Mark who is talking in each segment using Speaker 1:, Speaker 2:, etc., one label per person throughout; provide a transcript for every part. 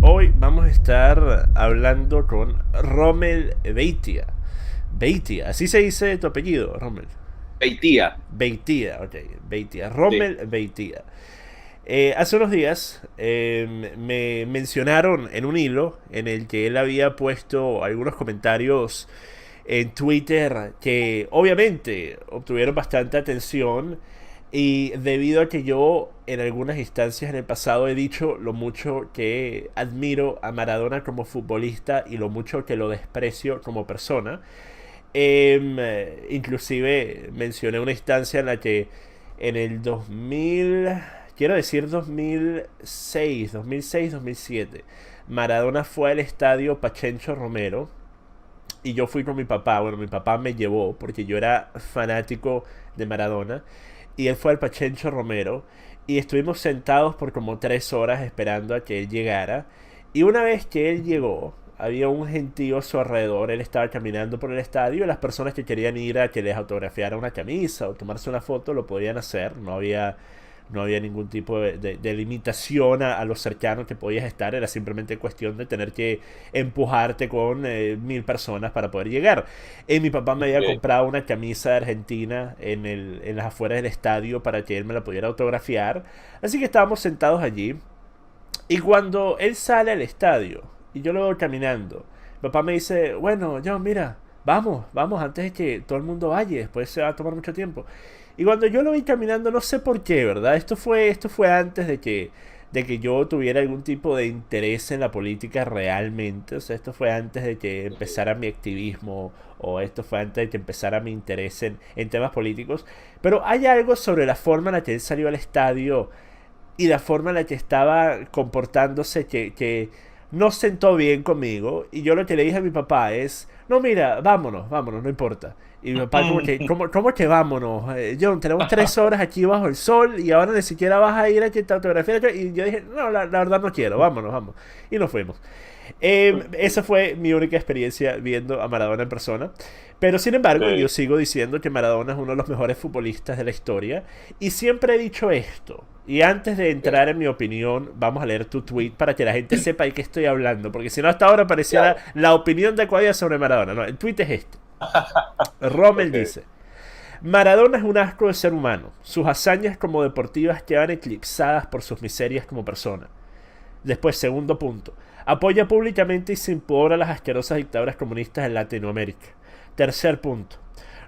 Speaker 1: Hoy vamos a estar hablando con Rommel Beitia. Beitia, así se dice tu apellido, Rommel.
Speaker 2: Haitía,
Speaker 1: Beitia, ok, Beitia.
Speaker 2: sí.
Speaker 1: Rommel Beitia. Hace unos días me mencionaron en un hilo en el que él había puesto algunos comentarios en Twitter que obviamente obtuvieron bastante atención y debido a que yo en algunas instancias en el pasado he dicho lo mucho que admiro a Maradona como futbolista y lo mucho que lo desprecio como persona. Inclusive mencioné una instancia en la que en el 2000, quiero decir 2006, 2007, Maradona fue al estadio Pachencho Romero y yo fui con mi papá. Bueno, mi papá me llevó porque yo era fanático de Maradona y él fue al Pachencho Romero y estuvimos sentados por como 3 horas esperando a que él llegara. Y una vez que él llegó, había un gentío a su alrededor. Él estaba caminando por el estadio y las personas que querían ir a que les autografiara una camisa o tomarse una foto lo podían hacer. No había ningún tipo de limitación a lo cercano que podías estar. Era simplemente cuestión de tener que empujarte con 1000 personas para poder llegar. Mi papá me había
Speaker 2: Ok.
Speaker 1: comprado una camisa de Argentina en las afueras del estadio para que él me la pudiera autografiar. Así que estábamos sentados allí. Y cuando él sale al estadio y yo lo veo caminando, mi papá me dice, bueno, John, mira, vamos, vamos antes de que todo el mundo vaya, después se va a tomar mucho tiempo. Y cuando yo lo vi caminando, no sé por qué, ¿verdad? Esto fue antes de que yo tuviera algún tipo de interés en la política realmente. O sea, esto fue antes de que empezara mi activismo o esto fue antes de que empezara mi interés en temas políticos. Pero hay algo sobre la forma en la que él salió al estadio y la forma en la que estaba comportándose que no sentó bien conmigo. Y yo lo que le dije a mi papá es, no, mira, vámonos, vámonos, no importa. Y mi papá como que, ¿cómo que vámonos? John, tenemos 3 horas aquí bajo el sol y ahora ni siquiera vas a ir a que te autografía. Y yo dije, no, la verdad no quiero, vámonos, vamos. Y nos fuimos. Esa fue mi única experiencia viendo a Maradona en persona. Pero sin embargo, yo
Speaker 2: Ok.
Speaker 1: sigo diciendo que Maradona es uno de los mejores futbolistas de la historia. Y siempre he dicho esto. Y antes de entrar en mi opinión, vamos a leer tu tweet para que la gente sepa de qué estoy hablando. Porque si no, hasta ahora pareciera
Speaker 2: Claro.
Speaker 1: la opinión de Acuadia sobre Maradona. No, el tweet es este. Rommel
Speaker 2: Ok.
Speaker 1: dice: Maradona es un asco de ser humano. Sus hazañas como deportivas quedan eclipsadas por sus miserias como persona. Después, segundo punto. Apoya públicamente y sin pudor a las asquerosas dictaduras comunistas en Latinoamérica. Tercer punto.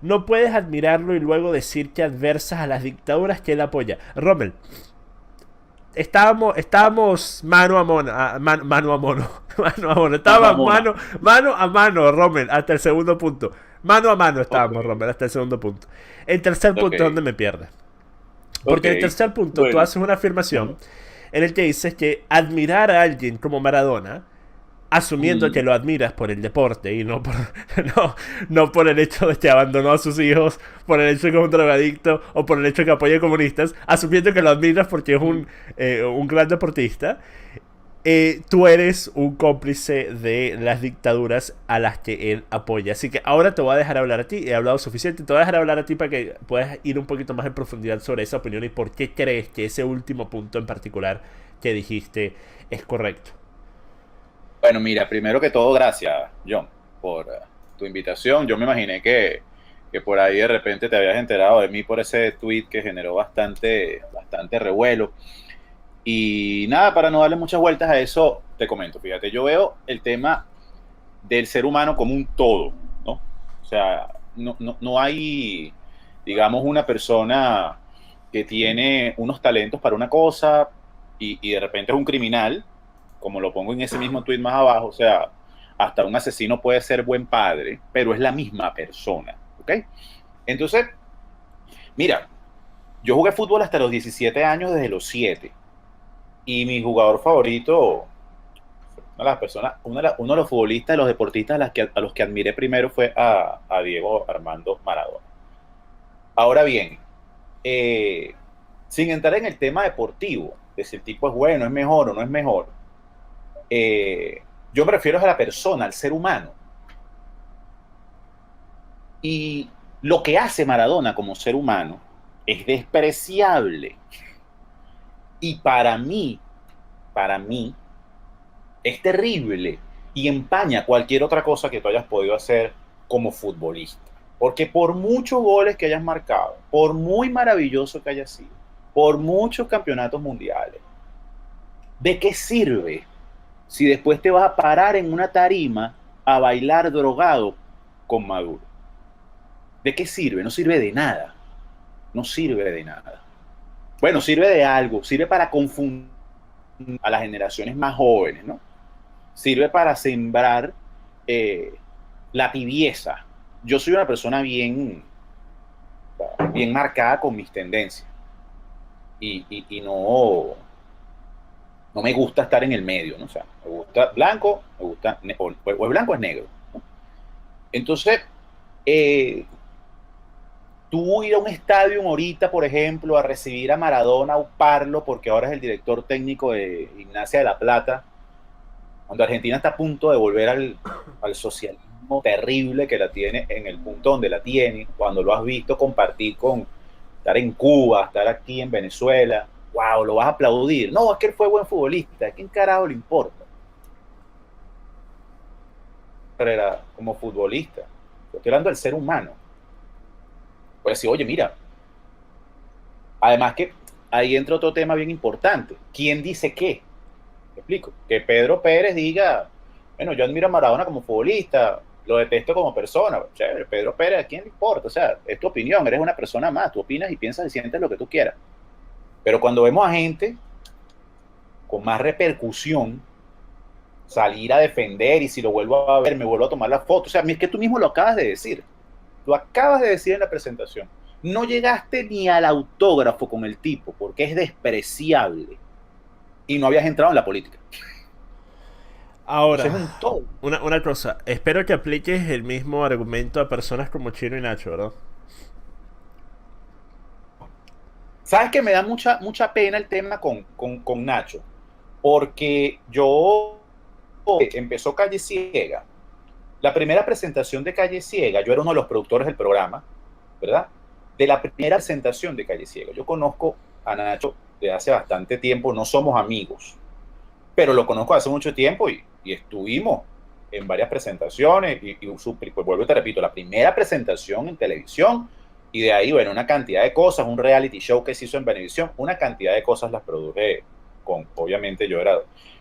Speaker 1: No puedes admirarlo y luego decir que adversas a las dictaduras que él apoya. Rommel, estábamos mano a mano, mano a mono, mano a mono,
Speaker 2: Mano a
Speaker 1: estábamos
Speaker 2: mona.
Speaker 1: mano a mano, Rommel, hasta el segundo punto. Mano a mano
Speaker 2: Ok.
Speaker 1: estábamos, Rommel, hasta el segundo punto. El tercer
Speaker 2: Ok.
Speaker 1: punto es donde me pierdes.
Speaker 2: Ok.
Speaker 1: Porque en el tercer punto tú
Speaker 2: Bueno.
Speaker 1: haces una afirmación
Speaker 2: Ujú.
Speaker 1: en el que dices que admirar a alguien como Maradona, asumiendo que
Speaker 2: Mm.
Speaker 1: lo admiras por el deporte y no por, no, no por el hecho de que abandonó a sus hijos, por el hecho de que es un drogadicto o por el hecho de que apoya comunistas, asumiendo que lo admiras porque es un gran deportista, tú eres un cómplice de las dictaduras a las que él apoya. Así que ahora te voy a dejar hablar a ti. He hablado suficiente. Te voy a dejar hablar a ti para que puedas ir un poquito más en profundidad sobre esa opinión y por qué crees que ese último punto en particular que dijiste es correcto.
Speaker 2: Bueno, mira, primero que todo, gracias, John, por tu invitación. Yo me imaginé que por ahí de repente te habías enterado de mí por ese tweet que generó bastante revuelo. Y nada, para no darle muchas vueltas a eso, te comento, fíjate, yo veo el tema del ser humano como un todo, ¿no? O sea, no hay, digamos, una persona que tiene unos talentos para una cosa y de repente es un criminal, como lo pongo en ese mismo tweet más abajo, o sea, hasta un asesino puede ser buen padre, pero es la misma persona, ¿ok? Entonces, mira, yo jugué fútbol hasta los 17 años, desde los 7, y mi jugador favorito, una de las personas, uno de los futbolistas, de los deportistas a los que admiré primero fue a Diego Armando Maradona. Ahora bien, eh, sin entrar en el tema deportivo, de si el tipo es bueno, es mejor o no es mejor, yo me refiero a la persona, al ser humano. Y lo que hace Maradona como ser humano es despreciable. Y para mí, Es terrible y empaña cualquier otra cosa que tú hayas podido hacer como futbolista. Porque por muchos goles que hayas marcado, por muy maravilloso que haya sido, por muchos campeonatos mundiales, ¿de qué sirve si después te vas a parar en una tarima a bailar drogado con Maduro? ¿De qué sirve? No sirve de nada. No sirve de nada. Bueno, sirve de algo, sirve para confundir a las generaciones más jóvenes, ¿no? Sirve para sembrar eh, la tibieza. Yo soy una persona bien marcada con mis tendencias y no me gusta estar en el medio, ¿no? O sea, me gusta blanco, me gusta, o es blanco o es negro, ¿no? Entonces, eh, tú ir a un estadio ahorita, por ejemplo, a recibir a Maradona, a uparlo, porque ahora es el director técnico de Gimnasia de La Plata, cuando Argentina está a punto de volver al socialismo terrible que la tiene en el punto donde la tiene, cuando lo has visto compartir con estar en Cuba, estar aquí en Venezuela, wow, lo vas a aplaudir. No, es que él fue buen futbolista, ¿a quién carajo le importa? Era como futbolista, estoy hablando del ser humano. Pues sí, oye, mira, además que ahí entra otro tema bien importante. ¿Quién dice qué? ¿Me explico? Que Pedro Pérez diga, bueno, yo admiro a Maradona como futbolista, lo detesto como persona. Chévere, Pedro Pérez, ¿a quién le importa? O sea, es tu opinión, eres una persona más, tú opinas y piensas y sientes lo que tú quieras. Pero cuando vemos a gente con más repercusión salir a defender y si lo vuelvo a ver, me vuelvo a tomar la foto. O sea, es que tú mismo lo acabas de decir. Lo acabas de decir en la presentación. No llegaste ni al autógrafo con el tipo porque es despreciable y no habías entrado en la política. Entonces es un
Speaker 1: Ahora,
Speaker 2: todo.
Speaker 1: una cosa, espero que apliques el mismo argumento a personas como Chino y Nacho, ¿verdad?
Speaker 2: ¿Sabes que me da mucha pena el tema con Nacho? Porque yo empezó Calle Ciega. La primera presentación de Calle Ciega, yo era uno de los productores del programa, ¿verdad? De la primera presentación de Calle Ciega. Yo conozco a Nacho de hace bastante tiempo, no somos amigos, pero lo conozco hace mucho tiempo y estuvimos en varias presentaciones pues vuelvo y te repito, la primera presentación en televisión y de ahí, bueno, una cantidad de cosas, un reality show que se hizo en Venevisión, una cantidad de cosas las produje obviamente yo era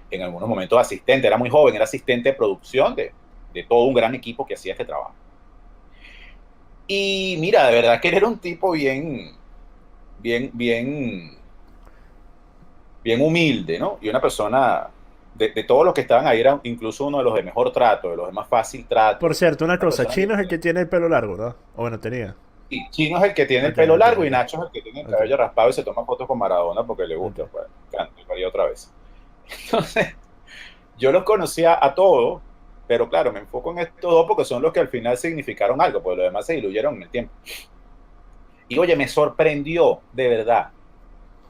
Speaker 2: en algunos momentos asistente, era muy joven, era asistente de producción de todo un gran equipo que hacía este trabajo. Y mira, de verdad que él era un tipo bien, bien, bien humilde, ¿no? Y una persona, de todos los que estaban ahí, era incluso uno de los de mejor trato, de los de más fácil
Speaker 1: Por
Speaker 2: trato.
Speaker 1: cierto, una
Speaker 2: Una
Speaker 1: cosa,
Speaker 2: persona
Speaker 1: Chino es el
Speaker 2: que...
Speaker 1: que tiene el pelo largo, ¿no? O bueno, tenía.
Speaker 2: Y Chino es el que tiene el
Speaker 1: Ok,
Speaker 2: pelo
Speaker 1: ok,
Speaker 2: largo y
Speaker 1: ok.
Speaker 2: Nacho es el que tiene el
Speaker 1: Ok,
Speaker 2: cabello raspado y se toma fotos con Maradona porque le
Speaker 1: ok.
Speaker 2: gusta, pues, y otra vez. Entonces, yo los conocía a todos, pero claro, me enfoco en estos dos porque son los que al final significaron algo, porque los demás se diluyeron en el tiempo. Y oye, me sorprendió, de verdad.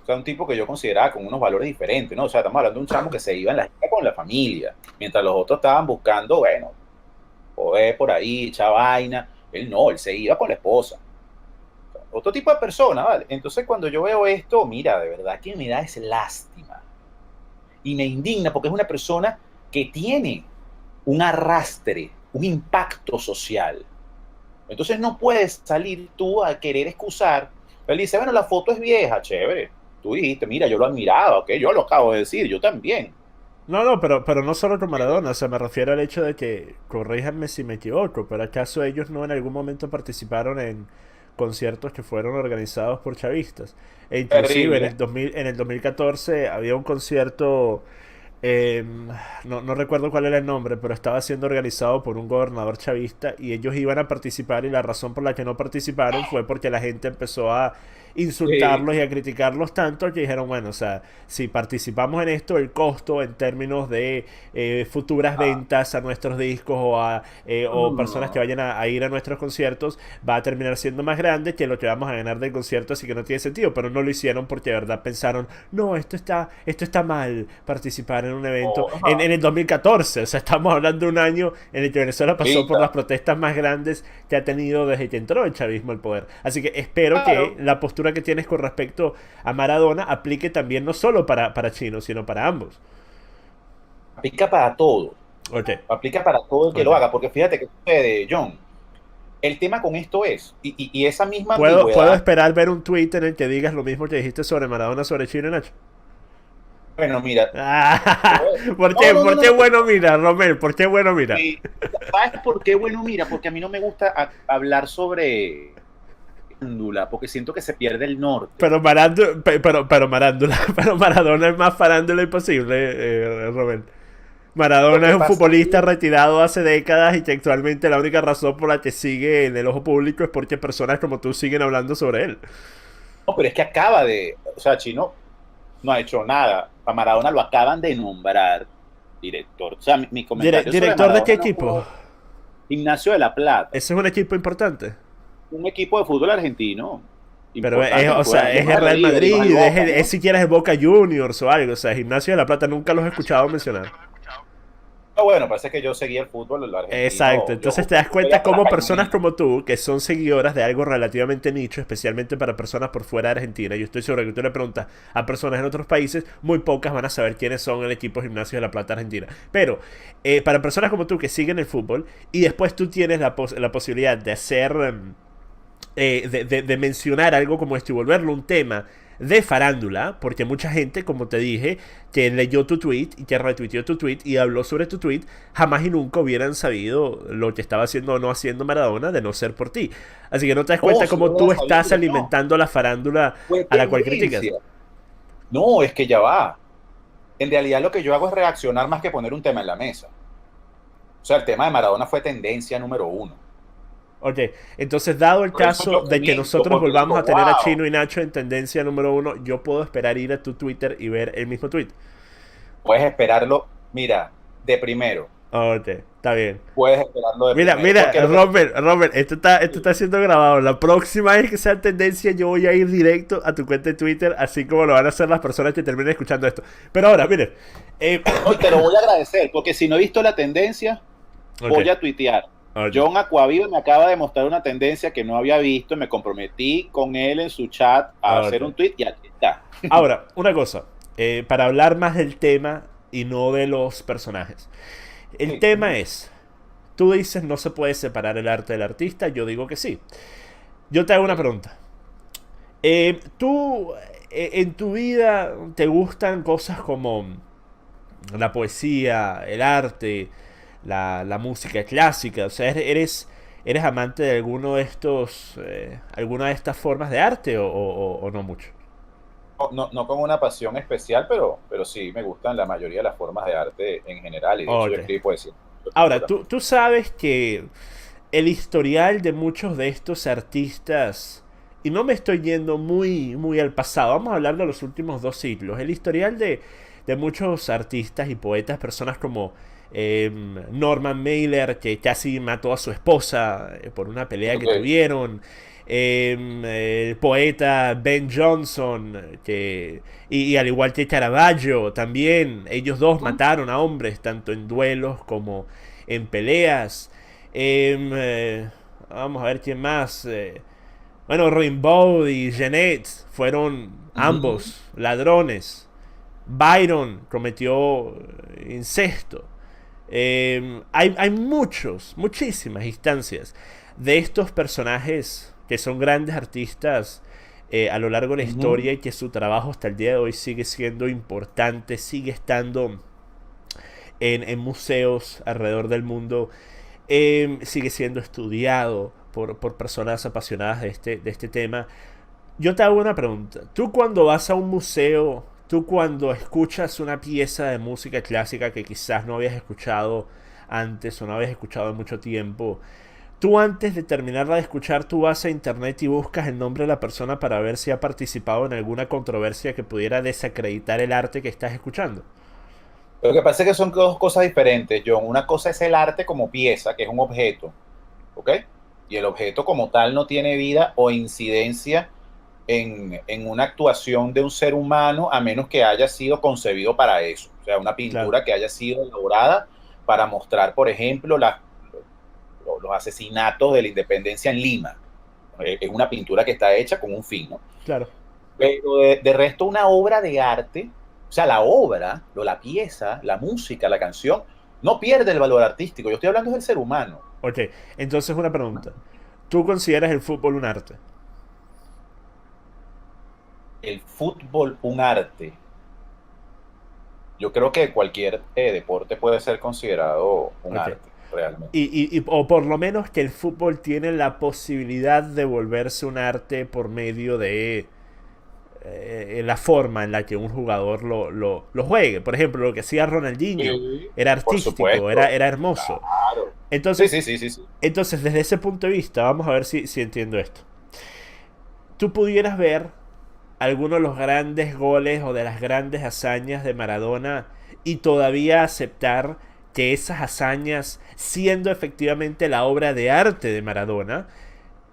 Speaker 2: O sea, un tipo que yo consideraba con unos valores diferentes, ¿no? O sea, estamos hablando de un chamo que se iba en la gira con la familia, mientras los otros estaban buscando, bueno, poder por ahí, echar vaina. Él no, él se iba con la esposa. O sea, otro tipo de persona, ¿vale? Entonces, cuando yo veo esto, mira, de verdad que me da es lástima. Y me indigna porque es una persona que tiene un arrastre, un impacto social. Entonces no puedes salir tú a querer excusar. Él dice, bueno, la foto es vieja, chévere. Tú dijiste, mira, yo lo admiraba, ok, yo lo acabo de decir, yo también.
Speaker 1: No, no, pero no solo con Maradona, o sea, me refiero al hecho de que, corríjanme si me equivoco, pero ¿acaso ellos no en algún momento participaron en conciertos que fueron organizados por chavistas? E inclusive
Speaker 2: Terrible.
Speaker 1: en el 2014 había un concierto, eh, no recuerdo cuál era el nombre, pero estaba siendo organizado por un gobernador chavista y ellos iban a participar y la razón por la que no participaron fue porque la gente empezó a
Speaker 2: Sí.
Speaker 1: insultarlos y a criticarlos tanto que dijeron, bueno, o sea, si participamos en esto, el costo en términos de futuras
Speaker 2: Ah,
Speaker 1: ventas a nuestros discos o personas que
Speaker 2: mm.
Speaker 1: vayan a ir a nuestros conciertos va a terminar siendo más grande que lo que vamos a ganar del concierto, así que no tiene sentido, pero no lo hicieron porque de verdad pensaron, no, esto está mal participar en un evento
Speaker 2: Oh, ajá.
Speaker 1: en el 2014, o sea, estamos hablando de un año en el que Venezuela pasó por las
Speaker 2: Vista.
Speaker 1: protestas más grandes que ha tenido desde que entró el chavismo al poder. Así que espero que
Speaker 2: Claro.
Speaker 1: la postura que tienes con respecto a Maradona aplique también no solo para Chino, sino para ambos.
Speaker 2: aplica para todo.
Speaker 1: Ok,
Speaker 2: Aplica para todo el que
Speaker 1: ok.
Speaker 2: lo haga. Porque fíjate que sucede, John. El tema con esto es, y esa misma
Speaker 1: ¿Puedo
Speaker 2: ambigüedad,
Speaker 1: esperar ver un tweet en el que digas lo mismo que dijiste sobre Maradona, sobre Chile, Nacho?
Speaker 2: bueno, mira,
Speaker 1: Ah,
Speaker 2: no, no, no,
Speaker 1: ¿por
Speaker 2: no,
Speaker 1: qué
Speaker 2: no,
Speaker 1: bueno mira, Romel? ¿Por qué bueno mira?
Speaker 2: ¿sabes por qué? Bueno, mira, porque a mí no me gusta hablar sobre farándula, porque siento que se pierde el norte.
Speaker 1: Pero Maradona es más farándula imposible, Romel.
Speaker 2: Lo
Speaker 1: Maradona
Speaker 2: que
Speaker 1: es un
Speaker 2: pasa es
Speaker 1: futbolista
Speaker 2: que,
Speaker 1: retirado hace décadas y que actualmente la única razón por la que sigue en el ojo público es porque personas como tú siguen hablando sobre él.
Speaker 2: no, pero es que o sea, Chino no ha hecho nada. A Maradona lo acaban de nombrar director. O sea, mi comentario sobre
Speaker 1: ¿Director de qué
Speaker 2: Maradona no
Speaker 1: equipo?
Speaker 2: fue Ignacio de la Plata,
Speaker 1: Ese es un equipo importante.
Speaker 2: un equipo de fútbol argentino
Speaker 1: Pero
Speaker 2: importante que
Speaker 1: o
Speaker 2: fue
Speaker 1: sea,
Speaker 2: de
Speaker 1: es el Real
Speaker 2: Madrid, derivó al
Speaker 1: Madrid,
Speaker 2: Boca,
Speaker 1: es
Speaker 2: ¿no?
Speaker 1: siquiera el Boca Juniors o algo. O sea, Gimnasio de la Plata nunca los he escuchado mencionar.
Speaker 2: No, bueno, parece que yo seguía el fútbol el
Speaker 1: Exacto,
Speaker 2: argentino.
Speaker 1: entonces te das
Speaker 2: Yo veía
Speaker 1: cuenta
Speaker 2: por la
Speaker 1: cómo personas
Speaker 2: cañonera.
Speaker 1: como tú, que son seguidoras de algo relativamente nicho, especialmente para personas por fuera de Argentina, yo estoy seguro que tú le preguntas a personas en otros países, muy pocas van a saber quiénes son el equipo Gimnasio de la Plata Argentina. Pero para personas como tú que siguen el fútbol y después tú tienes la posibilidad de hacer de mencionar algo como esto y volverlo un tema de farándula, porque mucha gente, como te dije, que leyó tu tweet y que retuiteó tu tweet y habló sobre tu tweet, jamás y nunca hubieran sabido lo que estaba haciendo o no haciendo Maradona de no ser por ti. Así que no te das
Speaker 2: No,
Speaker 1: cuenta
Speaker 2: si
Speaker 1: cómo
Speaker 2: lo hubiera
Speaker 1: tú estás
Speaker 2: sabido, no.
Speaker 1: alimentando la farándula
Speaker 2: Fue
Speaker 1: a la cual criticas.
Speaker 2: tendencia. No, es que ya va. En realidad lo que yo hago es reaccionar más que poner un tema en la mesa. O sea, el tema de Maradona fue tendencia número uno.
Speaker 1: Ok, entonces dado el
Speaker 2: Por eso
Speaker 1: caso
Speaker 2: yo
Speaker 1: de que
Speaker 2: comento,
Speaker 1: nosotros
Speaker 2: porque
Speaker 1: volvamos
Speaker 2: digo,
Speaker 1: a tener a
Speaker 2: wow,
Speaker 1: Chino y Nacho en tendencia número uno, yo puedo esperar ir a tu Twitter y ver el mismo tweet.
Speaker 2: puedes esperarlo. Mira, de primero.
Speaker 1: Ok, está bien.
Speaker 2: Puedes esperarlo de
Speaker 1: Mira,
Speaker 2: primero.
Speaker 1: mira,
Speaker 2: Porque lo que pasa
Speaker 1: Robert, esto
Speaker 2: es
Speaker 1: está siendo grabado. La próxima vez que sea tendencia, yo voy a ir directo a tu cuenta de Twitter, así como lo van a hacer las personas que terminen escuchando esto. Pero ahora, miren. Eh,
Speaker 2: no, y te lo voy a agradecer, porque si no he visto la tendencia,
Speaker 1: ok,
Speaker 2: voy a tuitear.
Speaker 1: ok,
Speaker 2: John Aquaviva me acaba de mostrar una tendencia que no había visto. Me comprometí con él en su chat a hacer un
Speaker 1: ok.
Speaker 2: tweet y aquí está.
Speaker 1: Ahora, una cosa. Para hablar más del tema y no de los personajes. El
Speaker 2: Sí.
Speaker 1: tema es. Tú dices no se puede separar el arte del artista, yo digo que sí. Yo te hago una
Speaker 2: Sí.
Speaker 1: pregunta. ¿Tú en tu vida te gustan cosas como la poesía, el arte, la música clásica? O sea, eres amante de alguno de estos, alguna de estas formas de arte o no mucho?
Speaker 2: No, no, no con una pasión especial, pero sí me gustan la mayoría de las formas de arte en general, y de hecho yo
Speaker 1: Ok.
Speaker 2: escribo poesía mucho tiempo
Speaker 1: Ahora,
Speaker 2: también.
Speaker 1: tú sabes que el historial de muchos de estos artistas, y no me estoy yendo muy al pasado, vamos a hablar de los últimos 2 siglos, el historial de muchos artistas y poetas, personas como Norman Mailer, que casi mató a su esposa por una pelea que
Speaker 2: Okay.
Speaker 1: tuvieron, el poeta Ben Jonson, y al igual que Caravaggio, también ellos dos mataron a hombres, tanto en duelos como en peleas. Vamos a ver quién más. Bueno, Rimbaud y Genet fueron
Speaker 2: Ujú.
Speaker 1: ambos ladrones. Byron cometió incesto. Hay muchísimas instancias de estos personajes que son grandes artistas a lo largo de la
Speaker 2: Ujú.
Speaker 1: historia y que su trabajo hasta el día de hoy sigue siendo importante, sigue estando en museos alrededor del mundo, sigue siendo estudiado por personas apasionadas de este tema. Yo te hago una pregunta. Tú cuando vas a un museo, tú cuando escuchas una pieza de música clásica que quizás no habías escuchado antes o no habías escuchado en mucho tiempo, tú antes de terminarla de escuchar, tú vas a internet y buscas el nombre de la persona para ver si ha participado en alguna controversia que pudiera desacreditar el arte que estás escuchando.
Speaker 2: Lo que pasa es que son dos cosas diferentes, John. Una cosa es el arte como pieza, que es un objeto, ¿ok? Y el objeto como tal no tiene vida o incidencia en una actuación de un ser humano, a menos que haya sido concebido para eso. O sea, una
Speaker 1: Claro,
Speaker 2: pintura que haya sido elaborada para mostrar, por ejemplo, los asesinatos de la independencia en Lima. Es una pintura que está hecha con un fin, ¿no?
Speaker 1: claro.
Speaker 2: Pero de resto, una obra de arte O sea, la obra, la pieza, la música, la canción, no pierde el valor artístico. Yo estoy hablando del ser humano.
Speaker 1: Ok, entonces una pregunta. ¿Tú consideras el fútbol un arte?
Speaker 2: El fútbol, un arte. Yo creo que cualquier deporte puede ser considerado un
Speaker 1: Ok.
Speaker 2: arte, realmente.
Speaker 1: O por lo menos que el fútbol tiene la posibilidad de volverse un arte por medio de la forma en la que un jugador lo juegue. Por ejemplo, lo que hacía Ronaldinho
Speaker 2: Sí,
Speaker 1: era
Speaker 2: por
Speaker 1: artístico,
Speaker 2: supuesto.
Speaker 1: era hermoso.
Speaker 2: Claro. Sí,
Speaker 1: Entonces,
Speaker 2: sí, sí, sí, sí.
Speaker 1: entonces, desde ese punto de vista, vamos a ver si entiendo esto. Tú pudieras ver algunos de los grandes goles o de las grandes hazañas de Maradona y todavía aceptar que esas hazañas, siendo efectivamente la obra de arte de Maradona,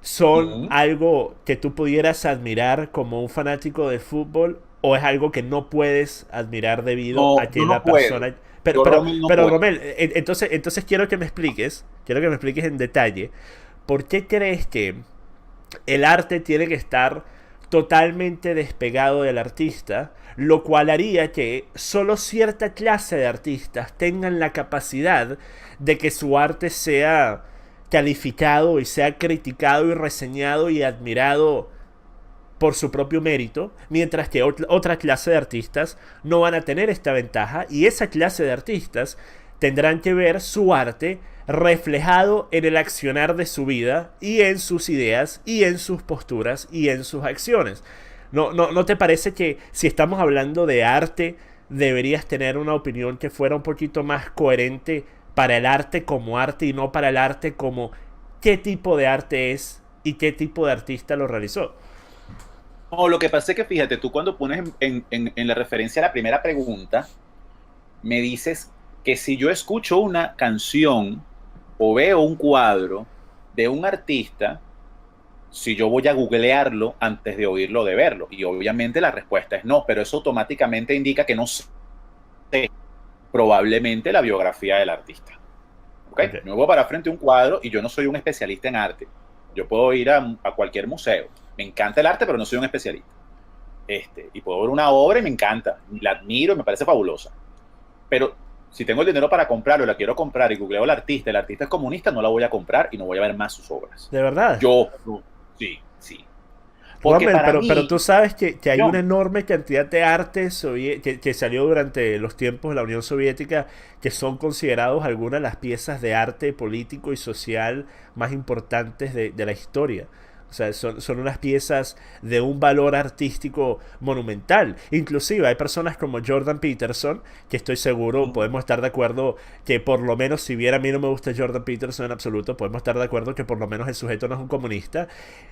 Speaker 1: son
Speaker 2: Ujú.
Speaker 1: algo que tú pudieras admirar como un fanático del fútbol o es algo que no puedes admirar debido a
Speaker 2: No, yo
Speaker 1: que
Speaker 2: no
Speaker 1: la
Speaker 2: puedo.
Speaker 1: persona... Pero,
Speaker 2: Yo,
Speaker 1: pero,
Speaker 2: Rommel, no
Speaker 1: pero
Speaker 2: puedo.
Speaker 1: Romel, entonces quiero que me expliques en detalle, ¿por qué crees que el arte tiene que estar totalmente despegado del artista, lo cual haría que solo cierta clase de artistas tengan la capacidad de que su arte sea calificado y sea criticado y reseñado y admirado por su propio mérito, mientras que otra clase de artistas no van a tener esta ventaja y esa clase de artistas tendrán que ver su arte reflejado en el accionar de su vida y en sus ideas y en sus posturas y en sus acciones. ¿No te parece que si estamos hablando de arte deberías tener una opinión que fuera un poquito más coherente para el arte como arte y no para el arte como qué tipo de arte es y qué tipo de artista lo realizó?
Speaker 2: No, lo que pasa es que fíjate, tú cuando pones en la referencia a la primera pregunta, me dices que si yo escucho una canción o veo un cuadro de un artista, si yo voy a googlearlo antes de oírlo, de verlo. Y obviamente la respuesta es no, pero eso automáticamente indica que no sé probablemente la biografía del artista. ¿Ok?
Speaker 1: Ok.
Speaker 2: Me voy para frente a un cuadro y yo no soy un especialista en arte. Yo puedo ir a cualquier museo. Me encanta el arte, pero no soy un especialista. Y puedo ver una obra y me encanta, la admiro y me parece fabulosa. Pero si tengo el dinero para comprarlo, la quiero comprar y googleo al artista, el artista es comunista, no la voy a comprar y no voy a ver más sus obras.
Speaker 1: De verdad.
Speaker 2: Yo, sí, sí. Porque
Speaker 1: Rommel,
Speaker 2: para
Speaker 1: pero tú
Speaker 2: mí,
Speaker 1: sabes que hay una
Speaker 2: yo,
Speaker 1: enorme cantidad de arte que salió durante los tiempos de la Unión Soviética que son considerados algunas de las piezas de arte político y social más importantes de la historia. O sea, son unas piezas de un valor artístico monumental. Inclusive hay personas como Jordan Peterson, que estoy seguro podemos estar de acuerdo que por lo menos, si bien a mí no me gusta Jordan Peterson en absoluto, podemos estar de acuerdo que por lo menos el sujeto no es un comunista.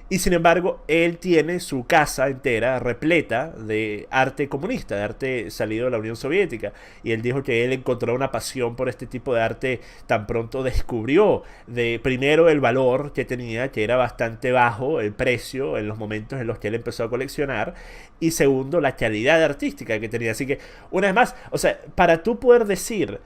Speaker 1: Y sin embargo, él tiene su casa entera repleta de arte comunista, de arte salido de la Unión Soviética. Y él dijo que él encontró una pasión por este tipo de arte tan pronto descubrió de primero el valor que tenía, que era bastante bajo el precio en los momentos en los que él empezó a coleccionar, y segundo, la calidad artística que tenía. Así que, una vez más, o sea, para tú poder decir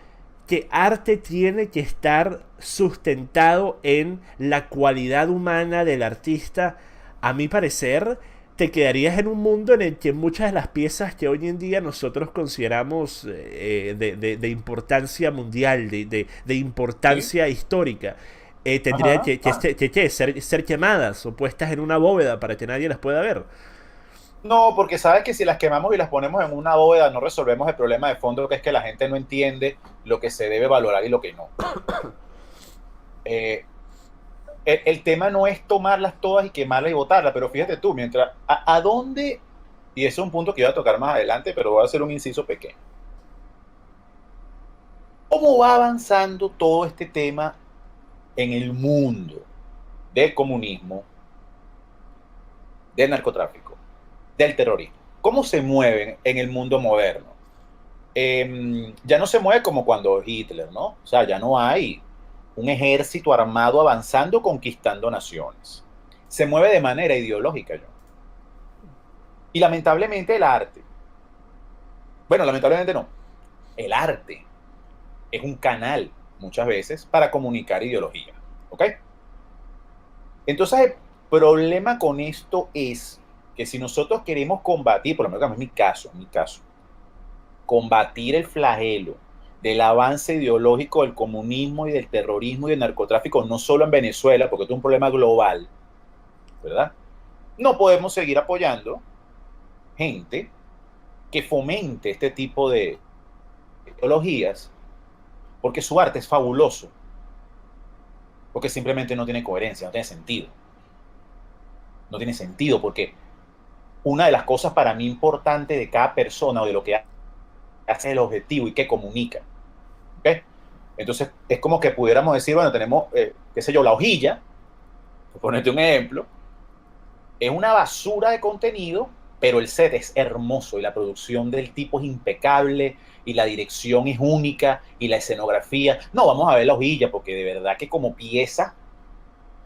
Speaker 1: que arte tiene que estar sustentado en la cualidad humana del artista, a mi parecer, te quedarías en un mundo en el que muchas de las piezas que hoy en día nosotros consideramos de importancia mundial, de
Speaker 2: sí,
Speaker 1: importancia histórica, tendrían
Speaker 2: ajá, ah.
Speaker 1: ser quemadas o puestas en una bóveda para que nadie las pueda ver.
Speaker 2: No, porque sabes que si las quemamos y las ponemos en una bóveda, no resolvemos el problema de fondo, que es que la gente no entiende lo que se debe valorar y lo que no. Eh, el tema no es tomarlas todas y quemarlas y botarlas, pero fíjate tú, mientras, a dónde, y eso es un punto que iba a tocar más adelante, pero voy a hacer un inciso pequeño. ¿Cómo va avanzando todo este tema en el mundo del comunismo, del narcotráfico, del terrorismo? ¿Cómo se mueven en el mundo moderno? Ya no se mueve como cuando Hitler, ¿no? O sea, ya no hay un ejército armado avanzando, conquistando naciones. Se mueve de manera ideológica, yo. Y lamentablemente el arte, bueno, lamentablemente no, el arte es un canal muchas veces para comunicar ideología, ¿ok? Entonces el problema con esto es que si nosotros queremos combatir, por lo menos en mi caso, combatir el flagelo del avance ideológico del comunismo y del terrorismo y del narcotráfico, no solo en Venezuela, porque esto es un problema global, ¿verdad? No podemos seguir apoyando gente que fomente este tipo de ideologías, porque su arte es fabuloso, porque simplemente no tiene coherencia, no tiene sentido. No tiene sentido, porque una de las cosas para mí importantes de cada persona o de lo que hace el objetivo y que comunica. ¿Okay? Entonces, es como que pudiéramos decir, bueno, tenemos, qué sé yo, La Hojilla, por ponerte un ejemplo, es una basura de contenido, pero el set es hermoso y la producción del tipo es impecable y la dirección es única y la escenografía. No, vamos a ver La Hojilla, porque de verdad que como pieza,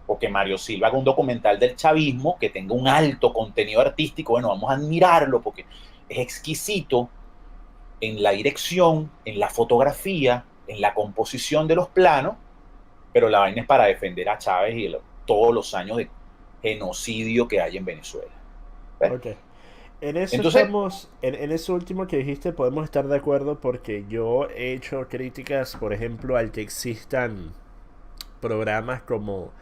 Speaker 2: o que Mario Silva haga un documental del chavismo que tenga un alto contenido artístico, bueno, vamos a admirarlo porque es exquisito en la dirección, en la fotografía, en la composición de los planos, pero la vaina es para defender a Chávez y todos los años de genocidio que hay en Venezuela. ¿Ves?
Speaker 1: Ok. En eso
Speaker 2: Entonces,
Speaker 1: estamos, en eso último que dijiste podemos estar de acuerdo porque yo he hecho críticas, por ejemplo, al que existan programas como,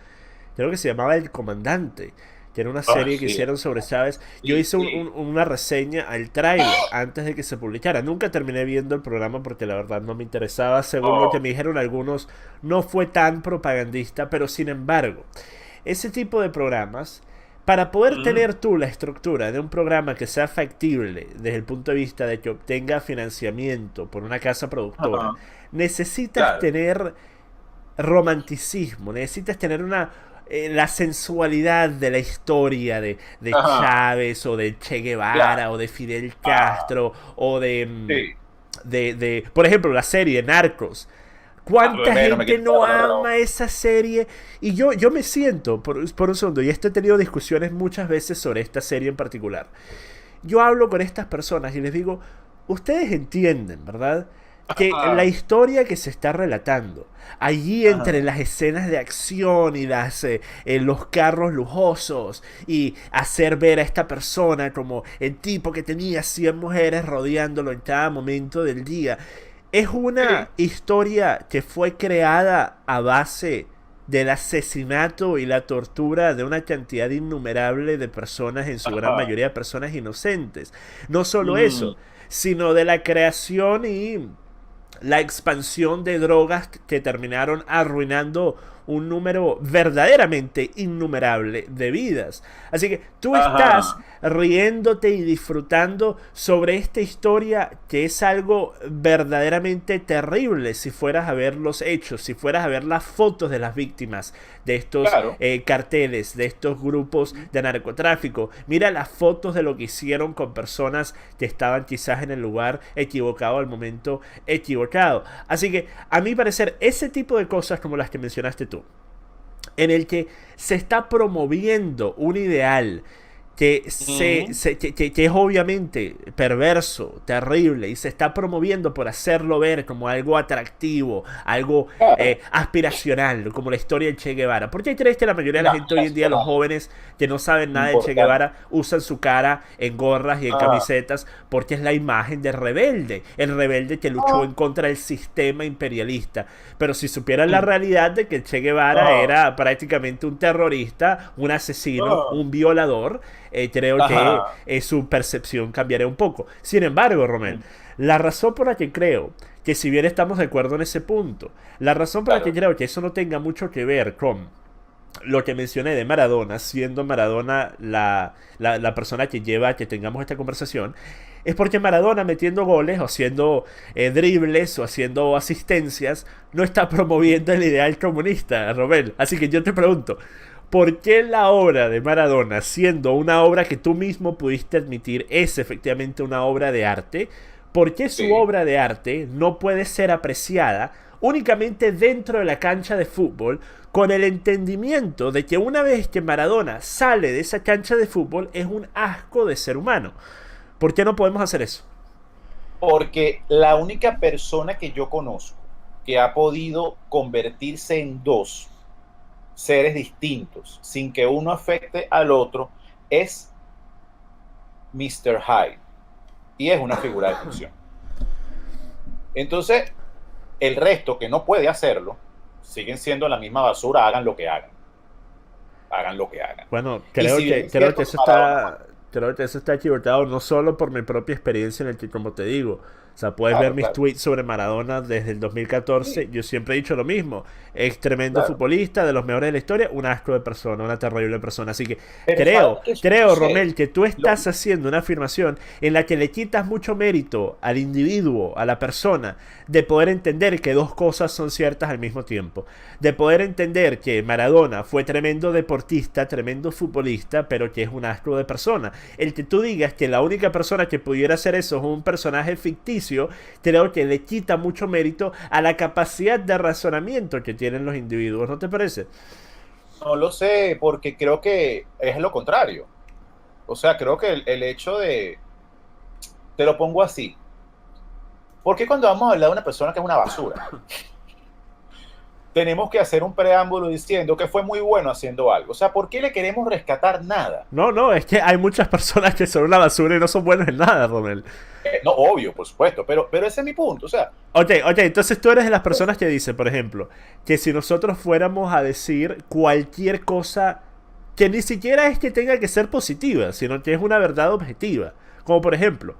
Speaker 1: creo que se llamaba El Comandante, que era una serie que
Speaker 2: sí,
Speaker 1: hicieron sobre Chávez. Yo
Speaker 2: sí,
Speaker 1: hice
Speaker 2: sí.
Speaker 1: una reseña al tráiler antes de que se publicara. Nunca terminé viendo el programa porque la verdad no me interesaba. Según lo que
Speaker 2: Oh,
Speaker 1: me dijeron algunos, no fue tan propagandista, pero sin embargo, ese tipo de programas, para poder
Speaker 2: mm,
Speaker 1: tener tú la estructura de un programa que sea factible desde el punto de vista de que obtenga financiamiento por una casa productora,
Speaker 2: ajá,
Speaker 1: necesitas
Speaker 2: claro.
Speaker 1: tener romanticismo, necesitas tener una la sensualidad de la historia de
Speaker 2: Ajá,
Speaker 1: Chávez o de Che
Speaker 2: claro.
Speaker 1: Guevara o de Fidel
Speaker 2: Ah,
Speaker 1: Castro o
Speaker 2: sí.
Speaker 1: por ejemplo, la serie Narcos. ¿Cuánta
Speaker 2: Bueno, me
Speaker 1: gente
Speaker 2: quitaste la
Speaker 1: no
Speaker 2: palabra.
Speaker 1: ama esa serie? Y yo me siento, por un segundo, y esto he tenido discusiones muchas veces sobre esta serie en particular. Yo hablo con estas personas y les digo, ustedes entienden, ¿verdad? Que la
Speaker 2: Ajá,
Speaker 1: historia que se está relatando, allí entre
Speaker 2: ajá,
Speaker 1: las escenas de acción y los carros lujosos y hacer ver a esta persona como el tipo que tenía 100 mujeres rodeándolo en cada momento del día, es una
Speaker 2: sí,
Speaker 1: historia que fue creada a base del asesinato y la tortura de una cantidad innumerable de personas, en su gran
Speaker 2: ajá,
Speaker 1: mayoría personas inocentes. No solo
Speaker 2: mm,
Speaker 1: eso, sino de la creación y la expansión de drogas que terminaron arruinando un número verdaderamente innumerable de vidas. Así que tú estás
Speaker 2: ajá,
Speaker 1: riéndote y disfrutando sobre esta historia que es algo verdaderamente terrible si fueras a ver los hechos, si fueras a ver las fotos de las víctimas de estos
Speaker 2: claro.
Speaker 1: carteles, de estos grupos de narcotráfico. Mira las fotos de lo que hicieron con personas que estaban quizás en el lugar equivocado al momento equivocado. Así que a mi parecer ese tipo de cosas como las que mencionaste tú, en el que se está promoviendo un ideal
Speaker 2: Mm,
Speaker 1: que es obviamente perverso, terrible, y se está promoviendo por hacerlo ver como algo atractivo, algo
Speaker 2: claro.
Speaker 1: aspiracional, como la historia del Che Guevara. ¿Por qué crees que la mayoría de la gente hoy en día, los
Speaker 2: Nacional,
Speaker 1: jóvenes que no saben nada del Che
Speaker 2: importante.
Speaker 1: Guevara, usan su cara en gorras y en
Speaker 2: Ah,
Speaker 1: camisetas? Porque es la imagen del rebelde, el rebelde que luchó
Speaker 2: ah,
Speaker 1: en contra del sistema imperialista. Pero si supieran la
Speaker 2: mm,
Speaker 1: realidad de que el Che Guevara
Speaker 2: ah,
Speaker 1: era prácticamente un terrorista, un asesino,
Speaker 2: ah,
Speaker 1: un violador, creo que
Speaker 2: ajá,
Speaker 1: su percepción cambiaría un poco. Sin embargo, Romel,
Speaker 2: mm,
Speaker 1: la razón por la que creo que si bien estamos de acuerdo en ese punto, la razón por la que
Speaker 2: claro.
Speaker 1: creo que eso no tenga mucho que ver con lo que mencioné de Maradona, siendo Maradona la persona que lleva a que tengamos esta conversación, es porque Maradona metiendo goles o haciendo dribles o haciendo asistencias no está promoviendo el ideal comunista, Robel. Así que yo te pregunto, ¿por qué la obra de Maradona, siendo una obra que tú mismo pudiste admitir es efectivamente una obra de arte, por qué su
Speaker 2: Sí.
Speaker 1: obra de arte no puede ser apreciada únicamente dentro de la cancha de fútbol, con el entendimiento de que una vez que Maradona sale de esa cancha de fútbol es un asco de ser humano? ¿Por qué no podemos hacer eso?
Speaker 2: Porque la única persona que yo conozco que ha podido convertirse en dos seres distintos sin que uno afecte al otro es Mr. Hyde. Y es una figura de ficción. Entonces, el resto que no puede hacerlo, siguen siendo la misma basura, hagan lo que hagan. Hagan lo que hagan.
Speaker 1: Bueno,
Speaker 2: Y
Speaker 1: creo
Speaker 2: si bien
Speaker 1: que,
Speaker 2: es
Speaker 1: creo que
Speaker 2: cierto que
Speaker 1: eso
Speaker 2: Maradona,
Speaker 1: está, creo que eso está equivocado no solo por mi propia experiencia en el que, como te digo, o sea, puedes ver
Speaker 2: claro,
Speaker 1: mis
Speaker 2: claro,
Speaker 1: tweets sobre Maradona desde el 2014.
Speaker 2: sí,
Speaker 1: Yo siempre he dicho lo mismo. Es tremendo
Speaker 2: claro.
Speaker 1: futbolista, de los mejores de la historia, un asco de persona, una terrible persona. Así que
Speaker 2: Pero
Speaker 1: creo,
Speaker 2: ¿sabes qué
Speaker 1: creo,
Speaker 2: sucede?
Speaker 1: Romel, que tú
Speaker 2: Lo,
Speaker 1: estás haciendo una afirmación en la que le quitas mucho mérito al individuo, a la persona, de poder entender que dos cosas son ciertas al mismo tiempo. De poder entender que Maradona fue tremendo deportista, tremendo futbolista, pero que es un asco de persona. El que tú digas que la única persona que pudiera hacer eso es un personaje ficticio, creo que le quita mucho mérito a la capacidad de razonamiento que tienen los individuos, ¿no te parece?
Speaker 2: no lo sé, porque creo que es lo contrario. O sea, creo que el hecho de, te lo pongo así, ¿por qué cuando vamos a hablar de una persona que es una basura, tenemos que hacer un preámbulo diciendo que fue muy bueno haciendo algo? O sea, ¿por qué le queremos rescatar nada?
Speaker 1: No, no, es que hay muchas personas que son una basura y no son buenos en nada, Romel.
Speaker 2: No, obvio, por supuesto, pero ese es mi punto. O sea,
Speaker 1: Ok, ok, entonces tú eres de las personas que dicen, por ejemplo, que si nosotros fuéramos a decir cualquier cosa que ni siquiera es que tenga que ser positiva, sino que es una verdad objetiva. Como por ejemplo,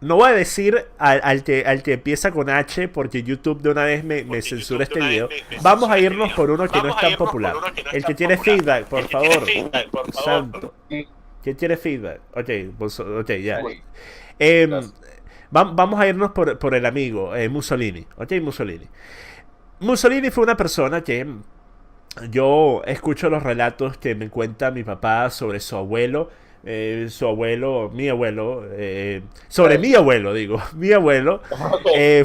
Speaker 1: no voy a decir al que empieza con H porque YouTube de una vez me censura este video. Vamos a irnos por uno que no es tan popular. El que tiene feedback, por favor. Santo. ¿Quién tiene feedback? Ok, ok, ya. Em, vamos a irnos por el amigo, Mussolini. Ok, Mussolini. Mussolini fue una persona que yo escucho los relatos que me cuenta mi papá sobre su abuelo, mi abuelo, sobre mi abuelo, digo, mi abuelo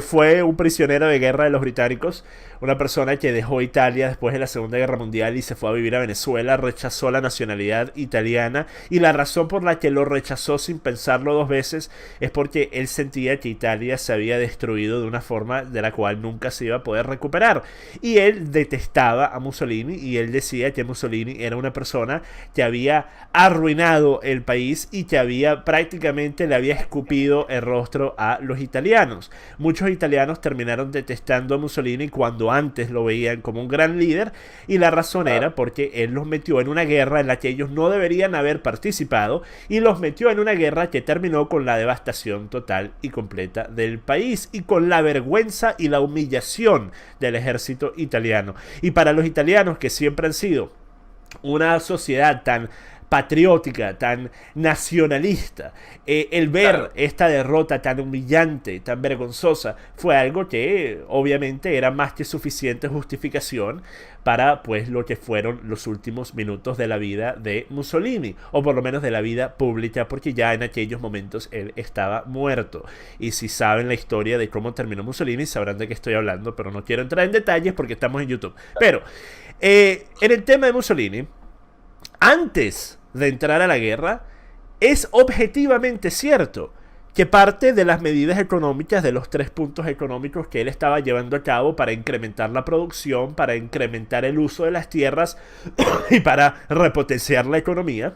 Speaker 1: fue un prisionero de guerra de los británicos, una persona que dejó Italia después de la Segunda Guerra Mundial y se fue a vivir a Venezuela, rechazó la nacionalidad italiana y la razón por la que lo rechazó sin pensarlo dos veces es porque él sentía que Italia se había destruido de una forma de la cual nunca se iba a poder recuperar. Y él detestaba a Mussolini y él decía que Mussolini era una persona que había arruinado el país y que había prácticamente le había escupido el rostro a los italianos. Muchos italianos terminaron detestando a Mussolini cuando antes lo veían como un gran líder y la razón era porque él los metió en una guerra en la que ellos no deberían haber participado y los metió en una guerra que terminó con la devastación total y completa del país y con la vergüenza y la humillación del ejército italiano. Y para los italianos que siempre han sido una sociedad tan patriótica, tan nacionalista, el ver
Speaker 2: claro,
Speaker 1: esta derrota tan humillante, tan vergonzosa, fue algo que obviamente era más que suficiente justificación para pues lo que fueron los últimos minutos de la vida de Mussolini, o por lo menos de la vida pública, porque ya en aquellos momentos él estaba muerto. Y si saben la historia de cómo terminó Mussolini, sabrán de qué estoy hablando, pero no quiero entrar en detalles porque estamos en YouTube. Pero en el tema de Mussolini, antes de entrar a la guerra, es objetivamente cierto que parte de las medidas económicas, de los 3 puntos económicos que él estaba llevando a cabo para incrementar la producción, para incrementar el uso de las tierras y para repotenciar la economía,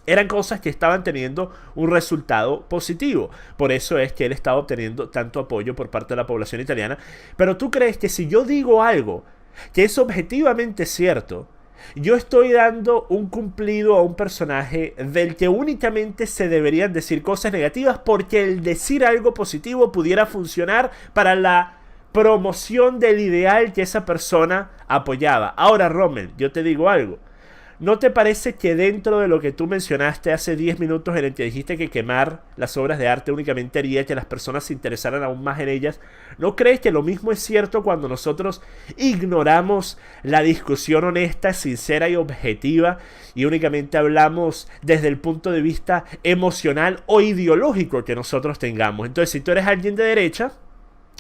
Speaker 1: eran cosas que estaban teniendo un resultado positivo. Por eso es que él estaba obteniendo tanto apoyo por parte de la población italiana. Pero tú crees que si yo digo algo que es objetivamente cierto, yo estoy dando un cumplido a un personaje del que únicamente se deberían decir cosas negativas porque el decir algo positivo pudiera funcionar para la promoción del ideal que esa persona apoyaba? Ahora, Rommel, yo te digo algo. ¿No te parece que dentro de lo que tú mencionaste hace 10 minutos en el que dijiste que quemar las obras de arte únicamente haría que las personas se interesaran aún más en ellas? ¿No crees que lo mismo es cierto cuando nosotros ignoramos la discusión honesta, sincera y objetiva y únicamente hablamos desde el punto de vista emocional o ideológico que nosotros tengamos? Entonces, si tú eres alguien de derecha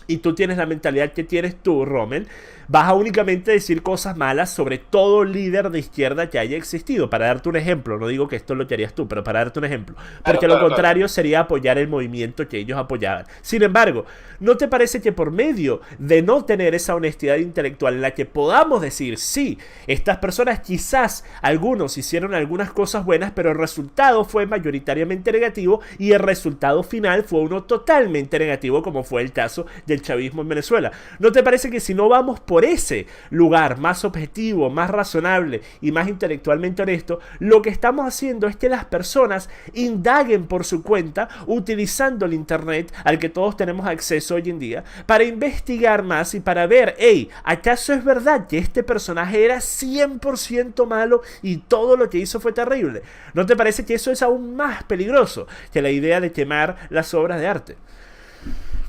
Speaker 1: y tú tienes la mentalidad que tienes tú, Rommel, vas a únicamente decir cosas malas sobre todo líder de izquierda que haya existido. Para darte un ejemplo, no digo que esto lo que harías tú, pero para darte un ejemplo. Porque
Speaker 2: claro,
Speaker 1: lo
Speaker 2: claro, claro.
Speaker 1: contrario sería apoyar el movimiento que ellos apoyaban. Sin embargo, ¿no te parece que por medio de no tener esa honestidad intelectual en la que podamos decir, sí, estas personas quizás algunos hicieron algunas cosas buenas, pero el resultado fue mayoritariamente negativo y el resultado final fue uno totalmente negativo, como fue el caso del del chavismo en Venezuela. ¿No te parece que si no vamos por ese lugar más objetivo, más razonable y más intelectualmente honesto, lo que estamos haciendo es que las personas indaguen por su cuenta utilizando el internet al que todos tenemos acceso hoy en día para investigar más y para ver, hey, ¿acaso es verdad que este personaje era 100% malo y todo lo que hizo fue terrible? ¿No te parece que eso es aún más peligroso que la idea de quemar las obras de arte?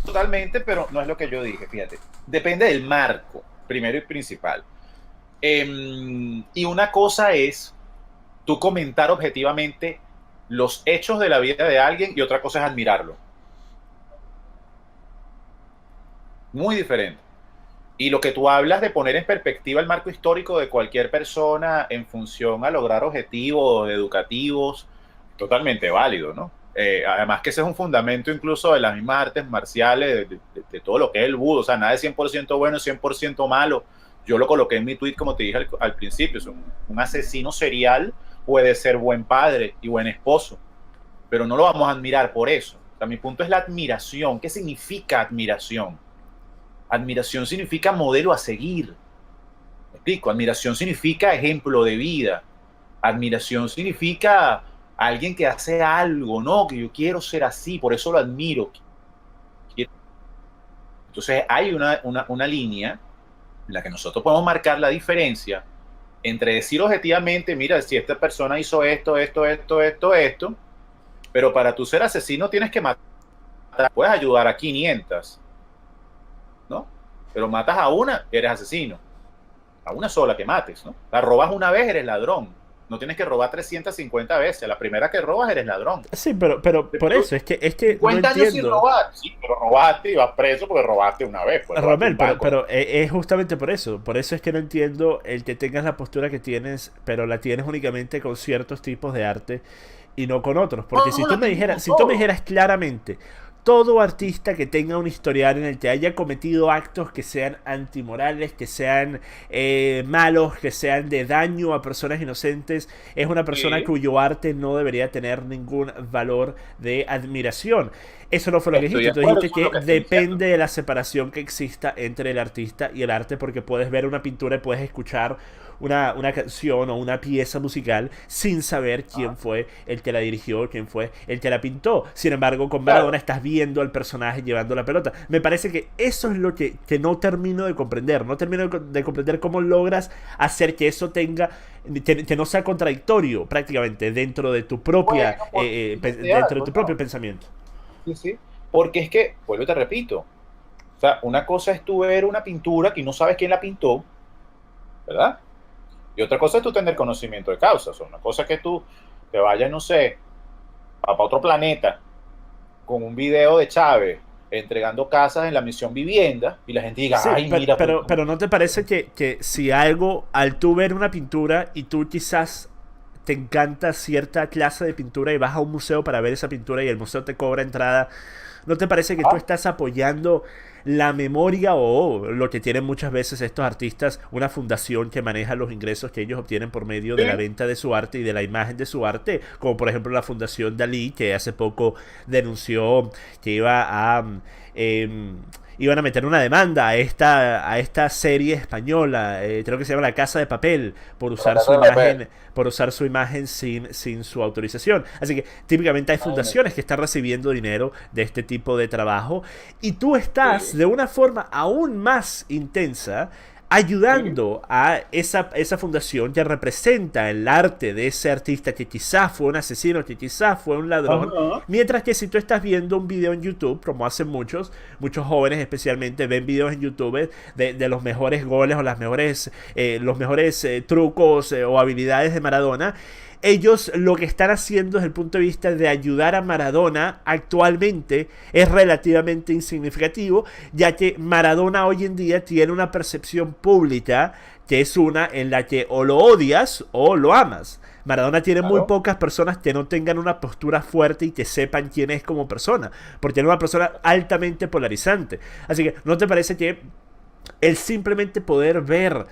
Speaker 2: Totalmente, pero no es lo que yo dije, fíjate. Depende del marco, primero y principal. Y una cosa es tú comentar objetivamente los hechos de la vida de alguien y otra cosa es admirarlo. Muy diferente. Y lo que tú hablas de poner en perspectiva el marco histórico de cualquier persona en función a lograr objetivos educativos, totalmente válido, ¿no? Además que ese es un fundamento incluso de las mismas artes marciales, de todo lo que es el budo, o sea, nada es 100% bueno, 100% malo. Yo lo coloqué en mi tweet, como te dije al principio, es un asesino serial puede ser buen padre y buen esposo, pero no lo vamos a admirar por eso. O sea, mi punto es la admiración. ¿Qué significa admiración? Admiración significa modelo a seguir. ¿Me explico? Admiración significa ejemplo de vida. Admiración significa alguien que hace algo, ¿no? Que yo quiero ser así, por eso lo admiro. Entonces hay una línea en la que nosotros podemos marcar la diferencia entre decir objetivamente, mira, si esta persona hizo esto, pero para tú ser asesino tienes que matar, puedes ayudar a 500, ¿no? Pero matas a una, eres asesino. A una sola que mates, ¿no? La robas una vez, eres ladrón. No tienes que robar 350 veces. La primera que robas, eres ladrón.
Speaker 1: Sí, pero por eso, es que
Speaker 2: 50
Speaker 1: no
Speaker 2: años sin robar. Sí, pero robaste y vas preso porque robaste una vez. Pues,
Speaker 1: Romel, pero es justamente por eso. Por eso es que no entiendo el que tengas la postura que tienes, pero la tienes únicamente con ciertos tipos de arte y no con otros. Porque si tú me dijeras claramente, todo artista que tenga un historial en el que haya cometido actos que sean antimorales, que sean malos, que sean de daño a personas inocentes, es una persona cuyo arte no debería tener ningún valor de admiración. Eso no fue lo que dijiste. Tú dijiste que depende de la separación que exista entre el artista y el arte, porque puedes ver una pintura y puedes escuchar una canción o una pieza musical sin saber quién fue el que la dirigió, quién fue el que la pintó. Sin embargo, con Maradona estás viendo al personaje llevando la pelota. Me parece que eso es lo que no termino de comprender. No termino de comprender cómo logras hacer que eso tenga, que no sea contradictorio prácticamente dentro de tu propia dentro de tu propio pensamiento.
Speaker 2: Sí, sí. Porque es que, vuelvo y te repito, o sea, una cosa es tú ver una pintura que no sabes quién la pintó, ¿verdad? Y otra cosa es tú tener conocimiento de causa. O sea, una cosa es que tú te vayas, no sé, a otro planeta con un video de Chávez entregando casas en la misión vivienda y la gente diga,
Speaker 1: sí,
Speaker 2: ay, mira.
Speaker 1: Pero ¿no te parece que si algo, al tú ver una pintura y tú quizás te encanta cierta clase de pintura y vas a un museo para ver esa pintura y el museo te cobra entrada, ¿no te parece que tú estás apoyando la memoria o lo que tienen muchas veces estos artistas, una fundación que maneja los ingresos que ellos obtienen por medio de la venta de su arte y de la imagen de su arte, como por ejemplo la Fundación Dalí, que hace poco denunció que iban a meter una demanda a esta serie española, creo que se llama La Casa de Papel, por usar su imagen sin su autorización. Así que típicamente hay fundaciones que están recibiendo dinero de este tipo de trabajo y tú estás de una forma aún más intensa ayudando a esa fundación que representa el arte de ese artista que quizás fue un asesino, que quizás fue un ladrón, mientras que si tú estás viendo un video en YouTube, como hacen muchos jóvenes especialmente, ven videos en YouTube de los mejores goles o los mejores trucos o habilidades de Maradona, ellos lo que están haciendo desde el punto de vista de ayudar a Maradona actualmente es relativamente insignificativo, ya que Maradona hoy en día tiene una percepción pública que es una en la que o lo odias o lo amas. Maradona tiene muy pocas personas que no tengan una postura fuerte y que sepan quién es como persona, porque es una persona altamente polarizante. Así que, ¿no te parece que el simplemente poder ver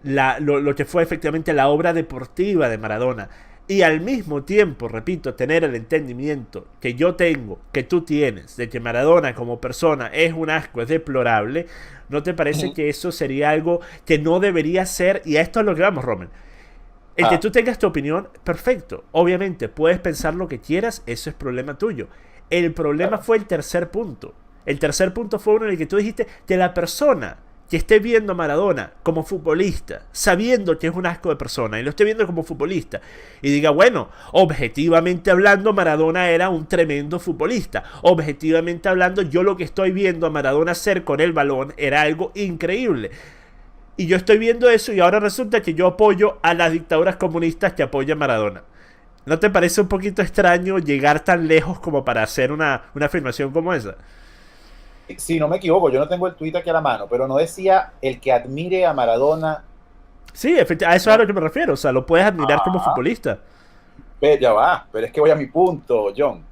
Speaker 1: lo que fue efectivamente la obra deportiva de Maradona, y al mismo tiempo, repito, tener el entendimiento que yo tengo, que tú tienes, de que Maradona como persona es un asco, es deplorable, ¿no te parece que eso sería algo que no debería ser? Y a esto es lo que vamos, Roman. El que tú tengas tu opinión, perfecto. Obviamente, puedes pensar lo que quieras, eso es problema tuyo. El problema fue el tercer punto. El tercer punto fue uno en el que tú dijiste que la persona que esté viendo a Maradona como futbolista, sabiendo que es un asco de persona, y lo esté viendo como futbolista, y diga, bueno, objetivamente hablando, Maradona era un tremendo futbolista. Objetivamente hablando, yo lo que estoy viendo a Maradona hacer con el balón era algo increíble. Y yo estoy viendo eso y ahora resulta que yo apoyo a las dictaduras comunistas que apoyan a Maradona. ¿No te parece un poquito extraño llegar tan lejos como para hacer una afirmación como esa?
Speaker 2: Si no me equivoco, yo no tengo el tuit aquí a la mano, pero no decía el que admire a Maradona.
Speaker 1: Sí, a eso es a lo que me refiero. O sea, lo puedes admirar como futbolista.
Speaker 2: Ya va, pero es que voy a mi punto, John.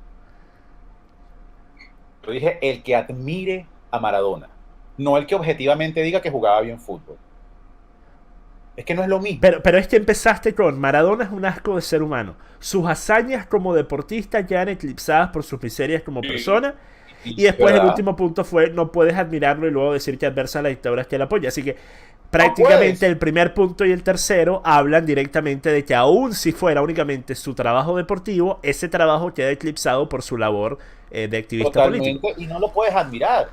Speaker 2: Yo dije el que admire a Maradona, no el que objetivamente diga que jugaba bien fútbol. Es que no es lo mismo.
Speaker 1: Pero es que empezaste con Maradona es un asco de ser humano. Sus hazañas como deportista quedan eclipsadas por sus miserias como persona. Y después el último punto fue no puedes admirarlo y luego decir que adversa a las dictaduras que él apoya. Así que prácticamente el primer punto y el tercero hablan directamente de que aun si fuera únicamente su trabajo deportivo, ese trabajo queda eclipsado por su labor de activista político.
Speaker 2: Y no lo puedes admirar.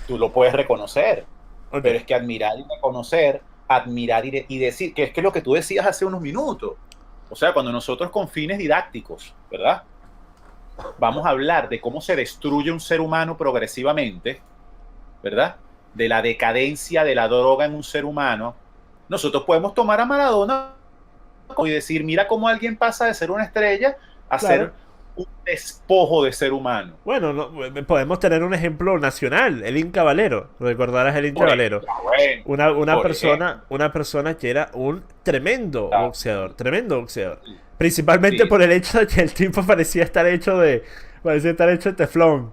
Speaker 2: Tú lo puedes reconocer. Okay. Pero es que admirar y reconocer, admirar y decir, que es que lo que tú decías hace unos minutos. O sea, cuando nosotros con fines didácticos, ¿verdad? Vamos a hablar de cómo se destruye un ser humano progresivamente, ¿verdad? De la decadencia de la droga en un ser humano. Nosotros podemos tomar a Maradona y decir, mira cómo alguien pasa de ser una estrella a ser un despojo de ser humano.
Speaker 1: Bueno, podemos tener un ejemplo nacional, el Inca Valero. ¿Recordarás el Inca Valero? Una persona que era un tremendo boxeador. Principalmente por el hecho de que el tipo parecía estar hecho de teflón.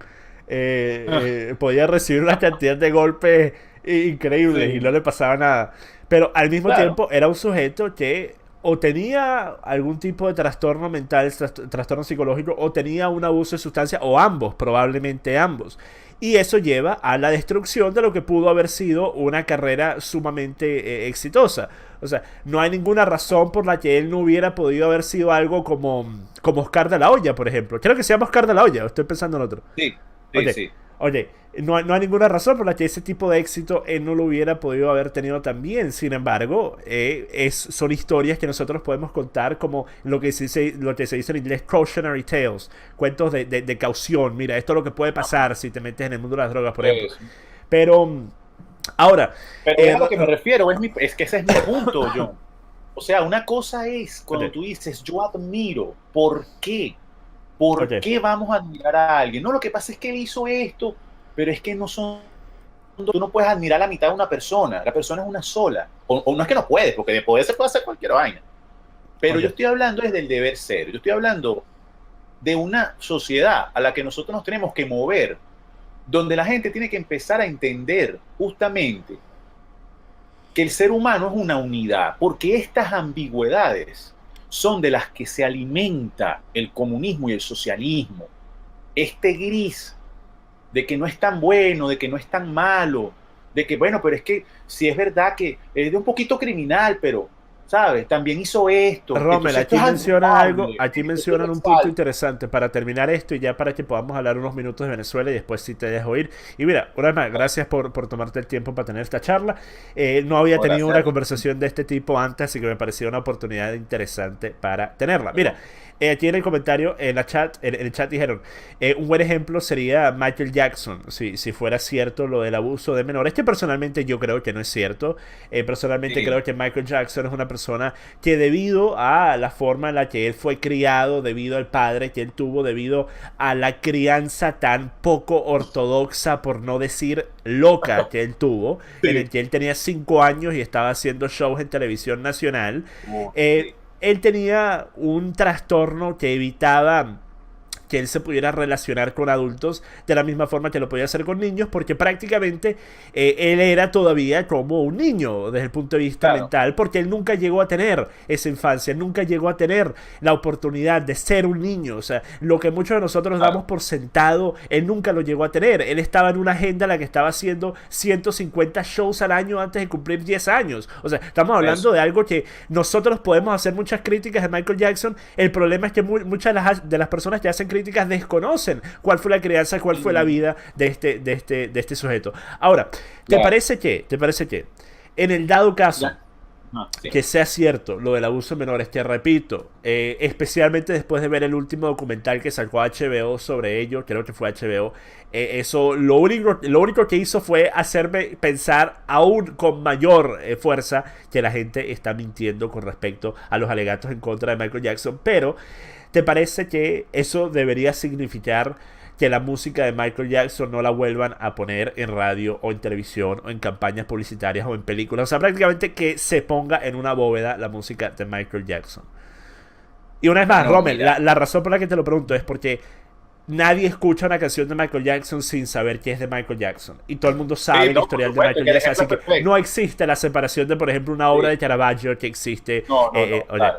Speaker 1: Podía recibir una cantidad de golpes increíbles y no le pasaba nada. Pero al mismo tiempo era un sujeto que o tenía algún tipo de trastorno mental, trastorno psicológico, o tenía un abuso de sustancia, o ambos, probablemente ambos. Y eso lleva a la destrucción de lo que pudo haber sido una carrera sumamente exitosa. O sea, no hay ninguna razón por la que él no hubiera podido haber sido algo como Oscar de la Hoya, por ejemplo. Creo que se llama Oscar de la Hoya, o estoy pensando en otro.
Speaker 2: Sí.
Speaker 1: Oye, no hay ninguna razón por la que ese tipo de éxito él no lo hubiera podido haber tenido también. Sin embargo, son historias que nosotros podemos contar como lo que se dice en inglés cautionary tales, cuentos de caución. Mira, esto es lo que puede pasar si te metes en el mundo de las drogas, por ejemplo. Pero ahora...
Speaker 2: Pero es a lo que me refiero, es que ese es mi punto, John. O sea, una cosa es cuando tú dices, yo admiro, ¿por qué? ¿Por qué vamos a admirar a alguien? No, lo que pasa es que él hizo esto, pero es que no son... Tú no puedes admirar la mitad de una persona. La persona es una sola. O no es que no puedes, porque de poder se puede hacer cualquier vaina. Pero yo estoy hablando desde el deber ser. Yo estoy hablando de una sociedad a la que nosotros nos tenemos que mover, donde la gente tiene que empezar a entender justamente que el ser humano es una unidad, porque estas ambigüedades son de las que se alimenta el comunismo y el socialismo. Este gris de que no es tan bueno, de que no es tan malo, de que, bueno, pero es que si es verdad que es de un poquito criminal, pero, ¿sabes? También hizo esto.
Speaker 1: Rommel, aquí mencionan un punto interesante para terminar esto y ya para que podamos hablar unos minutos de Venezuela y después sí te dejo ir. Y mira, una vez más, gracias por tomarte el tiempo para tener esta charla. No había tenido una conversación de este tipo antes, así que me pareció una oportunidad interesante para tenerla. Mira, aquí en el comentario, en el chat dijeron, un buen ejemplo sería Michael Jackson, si fuera cierto lo del abuso de menores, que personalmente yo creo que no es cierto. Personalmente creo que Michael Jackson es una persona que debido a la forma en la que él fue criado, debido al padre que él tuvo, debido a la crianza tan poco ortodoxa, por no decir loca, que él tuvo, en el que él tenía 5 años y estaba haciendo shows en televisión nacional, él tenía un trastorno que evitaba que él se pudiera relacionar con adultos de la misma forma que lo podía hacer con niños, porque prácticamente él era todavía como un niño desde el punto de vista mental, porque él nunca llegó a tener esa infancia, nunca llegó a tener la oportunidad de ser un niño. O sea, lo que muchos de nosotros damos por sentado, él nunca lo llegó a tener. Él estaba en una agenda en la que estaba haciendo 150 shows al año antes de cumplir 10 años. O sea, estamos hablando de algo que nosotros podemos hacer muchas críticas de Michael Jackson. El problema es que muchas de las personas que hacen críticas desconocen cuál fue la crianza, cuál fue la vida de este sujeto. Ahora, ¿te parece que en el dado caso que sea cierto lo del abuso de menores, que repito, especialmente después de ver el último documental que sacó HBO sobre ello, creo que fue HBO, eso lo único que hizo fue hacerme pensar aún con mayor fuerza que la gente está mintiendo con respecto a los alegatos en contra de Michael Jackson? Pero ¿te parece que eso debería significar que la música de Michael Jackson no la vuelvan a poner en radio o en televisión o en campañas publicitarias o en películas? O sea, prácticamente que se ponga en una bóveda la música de Michael Jackson. Y una vez más, Rommel, la razón por la que te lo pregunto es porque nadie escucha una canción de Michael Jackson sin saber que es de Michael Jackson. Y todo el mundo sabe el historial de Michael Jackson. Así que no existe la separación de, por ejemplo, una obra de Caravaggio que existe.
Speaker 2: Claro.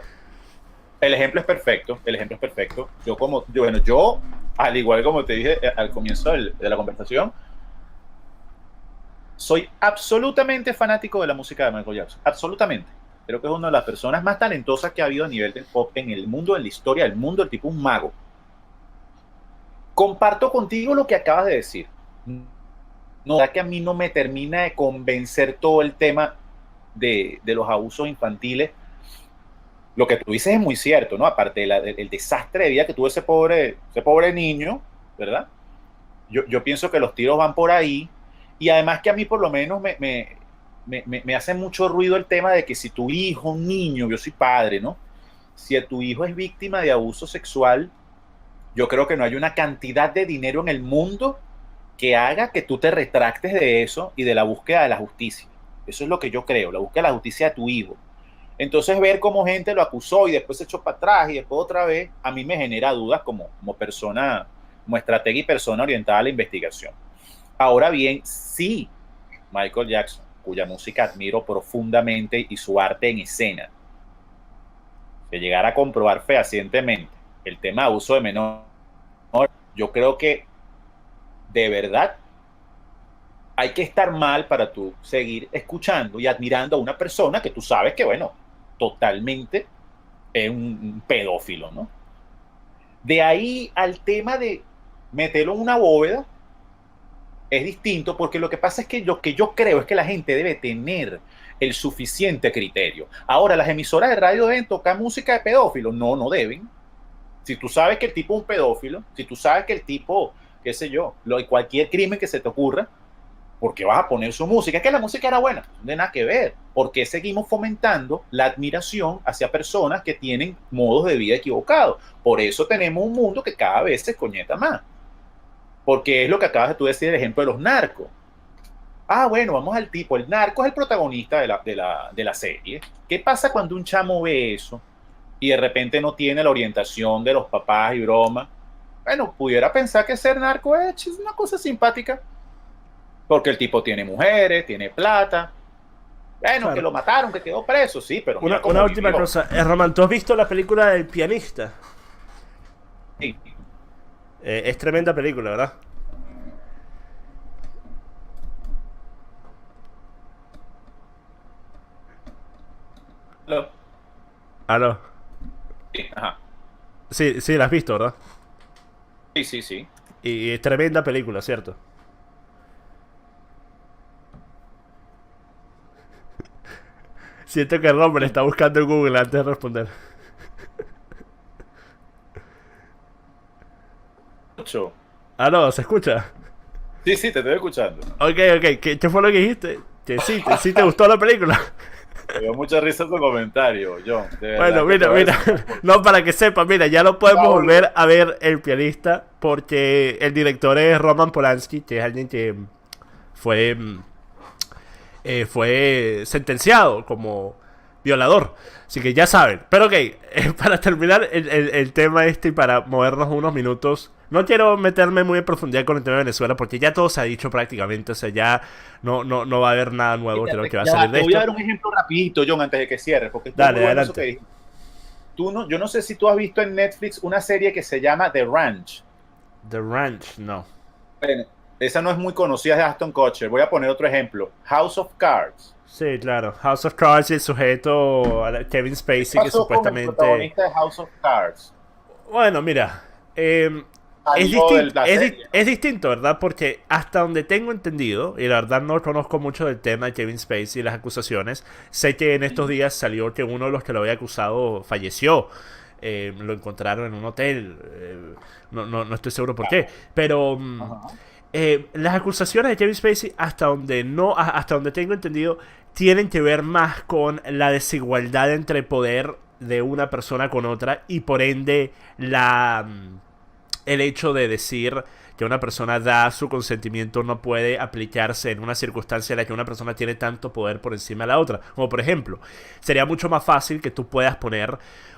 Speaker 2: El ejemplo es perfecto. Yo, al igual como te dije al comienzo de la conversación, soy absolutamente fanático de la música de Michael Jackson. Absolutamente. Creo que es una de las personas más talentosas que ha habido a nivel del pop en el mundo, en la historia del mundo, el tipo un mago. Comparto contigo lo que acabas de decir. No, que a mí no me termina de convencer todo el tema de los abusos infantiles. Lo que tú dices es muy cierto, ¿no? Aparte del desastre de vida que tuvo ese pobre niño, ¿verdad? Yo pienso que los tiros van por ahí. Y además que a mí por lo menos me hace mucho ruido el tema de que si tu hijo, un niño, yo soy padre, ¿no? Si tu hijo es víctima de abuso sexual, yo creo que no hay una cantidad de dinero en el mundo que haga que tú te retractes de eso y de la búsqueda de la justicia. Eso es lo que yo creo, la búsqueda de la justicia de tu hijo. Entonces ver cómo gente lo acusó y después se echó para atrás y después otra vez, a mí me genera dudas como persona, como estratega y persona orientada a la investigación. Ahora bien, sí, Michael Jackson, cuya música admiro profundamente y su arte en escena, que llegara a comprobar fehacientemente el tema de abuso de menor, yo creo que de verdad hay que estar mal para tú seguir escuchando y admirando a una persona que tú sabes que, bueno, totalmente es un pedófilo, ¿no? De ahí al tema de meterlo en una bóveda es distinto, porque lo que pasa es que lo que yo creo es que la gente debe tener el suficiente criterio. Ahora, ¿las emisoras de radio deben tocar música de pedófilo? No, no deben. Si tú sabes que el tipo es un pedófilo, si tú sabes que el tipo, qué sé yo, cualquier crimen que se te ocurra, ¿por qué vas a poner su música? Es que la música era buena, no tiene nada que ver. ¿Por qué seguimos fomentando la admiración hacia personas que tienen modos de vida equivocados? Por eso tenemos un mundo que cada vez se coñeta más. Porque es lo que acabas de tú decir, el ejemplo de los narcos. Ah, bueno, vamos al tipo. El narco es el protagonista de la serie. ¿Qué pasa cuando un chamo ve eso y de repente no tiene la orientación de los papás y broma? Bueno, pudiera pensar que ser narco es una cosa simpática. Porque el tipo tiene mujeres, tiene plata. Bueno, claro, que lo mataron, que quedó preso, sí, pero...
Speaker 1: Una última cosa. Román, ¿tú has visto la película del pianista?
Speaker 2: Sí.
Speaker 1: Es tremenda película, ¿verdad? ¿Aló?
Speaker 2: Sí, ajá.
Speaker 1: Sí, la has visto, ¿verdad?
Speaker 2: Sí.
Speaker 1: Y es tremenda película, ¿cierto? Siento que Robert está buscando en Google antes de responder. ¿Aló? ¿Se escucha?
Speaker 2: Sí, te estoy escuchando.
Speaker 1: Ok. ¿Qué fue lo que dijiste? Que sí te gustó la película.
Speaker 2: Me dio mucha risa tu comentario, John.
Speaker 1: Bueno, mira. No, para que sepa, mira, ya lo podemos volver a ver El pianista, porque el director es Roman Polanski, que es alguien que fue sentenciado como violador. Así que ya saben. Pero ok, para terminar el tema y para movernos unos minutos. No quiero meterme muy en profundidad con el tema de Venezuela porque ya todo se ha dicho prácticamente. O sea, ya no va a haber nada nuevo creo que va a salir de
Speaker 2: Te
Speaker 1: esto.
Speaker 2: voy a dar un ejemplo rapidito, John, antes de que cierres, porque
Speaker 1: Dale, adelante.
Speaker 2: eso que yo no sé si tú has visto en Netflix una serie que se llama The Ranch.
Speaker 1: The Ranch, no.
Speaker 2: Bueno, esa no es muy conocida, es de Aston Kutcher. Voy a poner otro ejemplo. House of Cards.
Speaker 1: Sí, claro. House of Cards y el sujeto Kevin Spacey que supuestamente...
Speaker 2: El protagonista de House of Cards.
Speaker 1: Bueno, mira. Es distinto, ¿verdad? Porque hasta donde tengo entendido, y la verdad no conozco mucho del tema de Kevin Spacey y las acusaciones, sé que en estos días salió que uno de los que lo había acusado falleció. Lo encontraron en un hotel. No estoy seguro por qué. Pero las acusaciones de Kevin Spacey, hasta donde tengo entendido, tienen que ver más con la desigualdad entre poder de una persona con otra y por ende el hecho de decir que una persona da su consentimiento no puede aplicarse en una circunstancia en la que una persona tiene tanto poder por encima de la otra. Como por ejemplo, sería mucho más fácil que tú puedas poner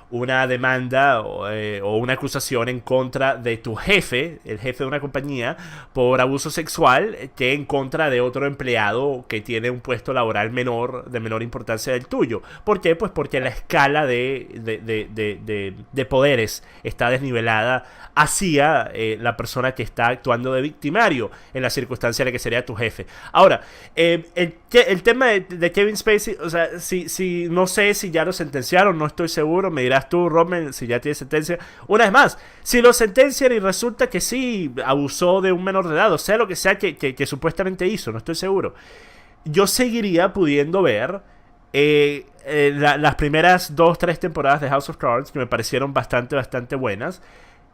Speaker 1: una demanda o una acusación en contra de tu jefe, el jefe de una compañía, por abuso sexual, que en contra de otro empleado que tiene un puesto laboral de menor importancia del tuyo. ¿Por qué? Pues porque la escala de poderes está desnivelada hacia la persona que está actuando de victimario en la circunstancia en la que sería tu jefe. Ahora, el tema de Kevin Spacey, o sea, si no sé si ya lo sentenciaron, no estoy seguro, me dirás tú, Rommel, si ya tiene sentencia. Una vez más, si lo sentencian y resulta que sí abusó de un menor de edad, o sea, lo que sea que supuestamente hizo, no estoy seguro, yo seguiría pudiendo ver las primeras 2-3 temporadas de House of Cards, que me parecieron bastante buenas.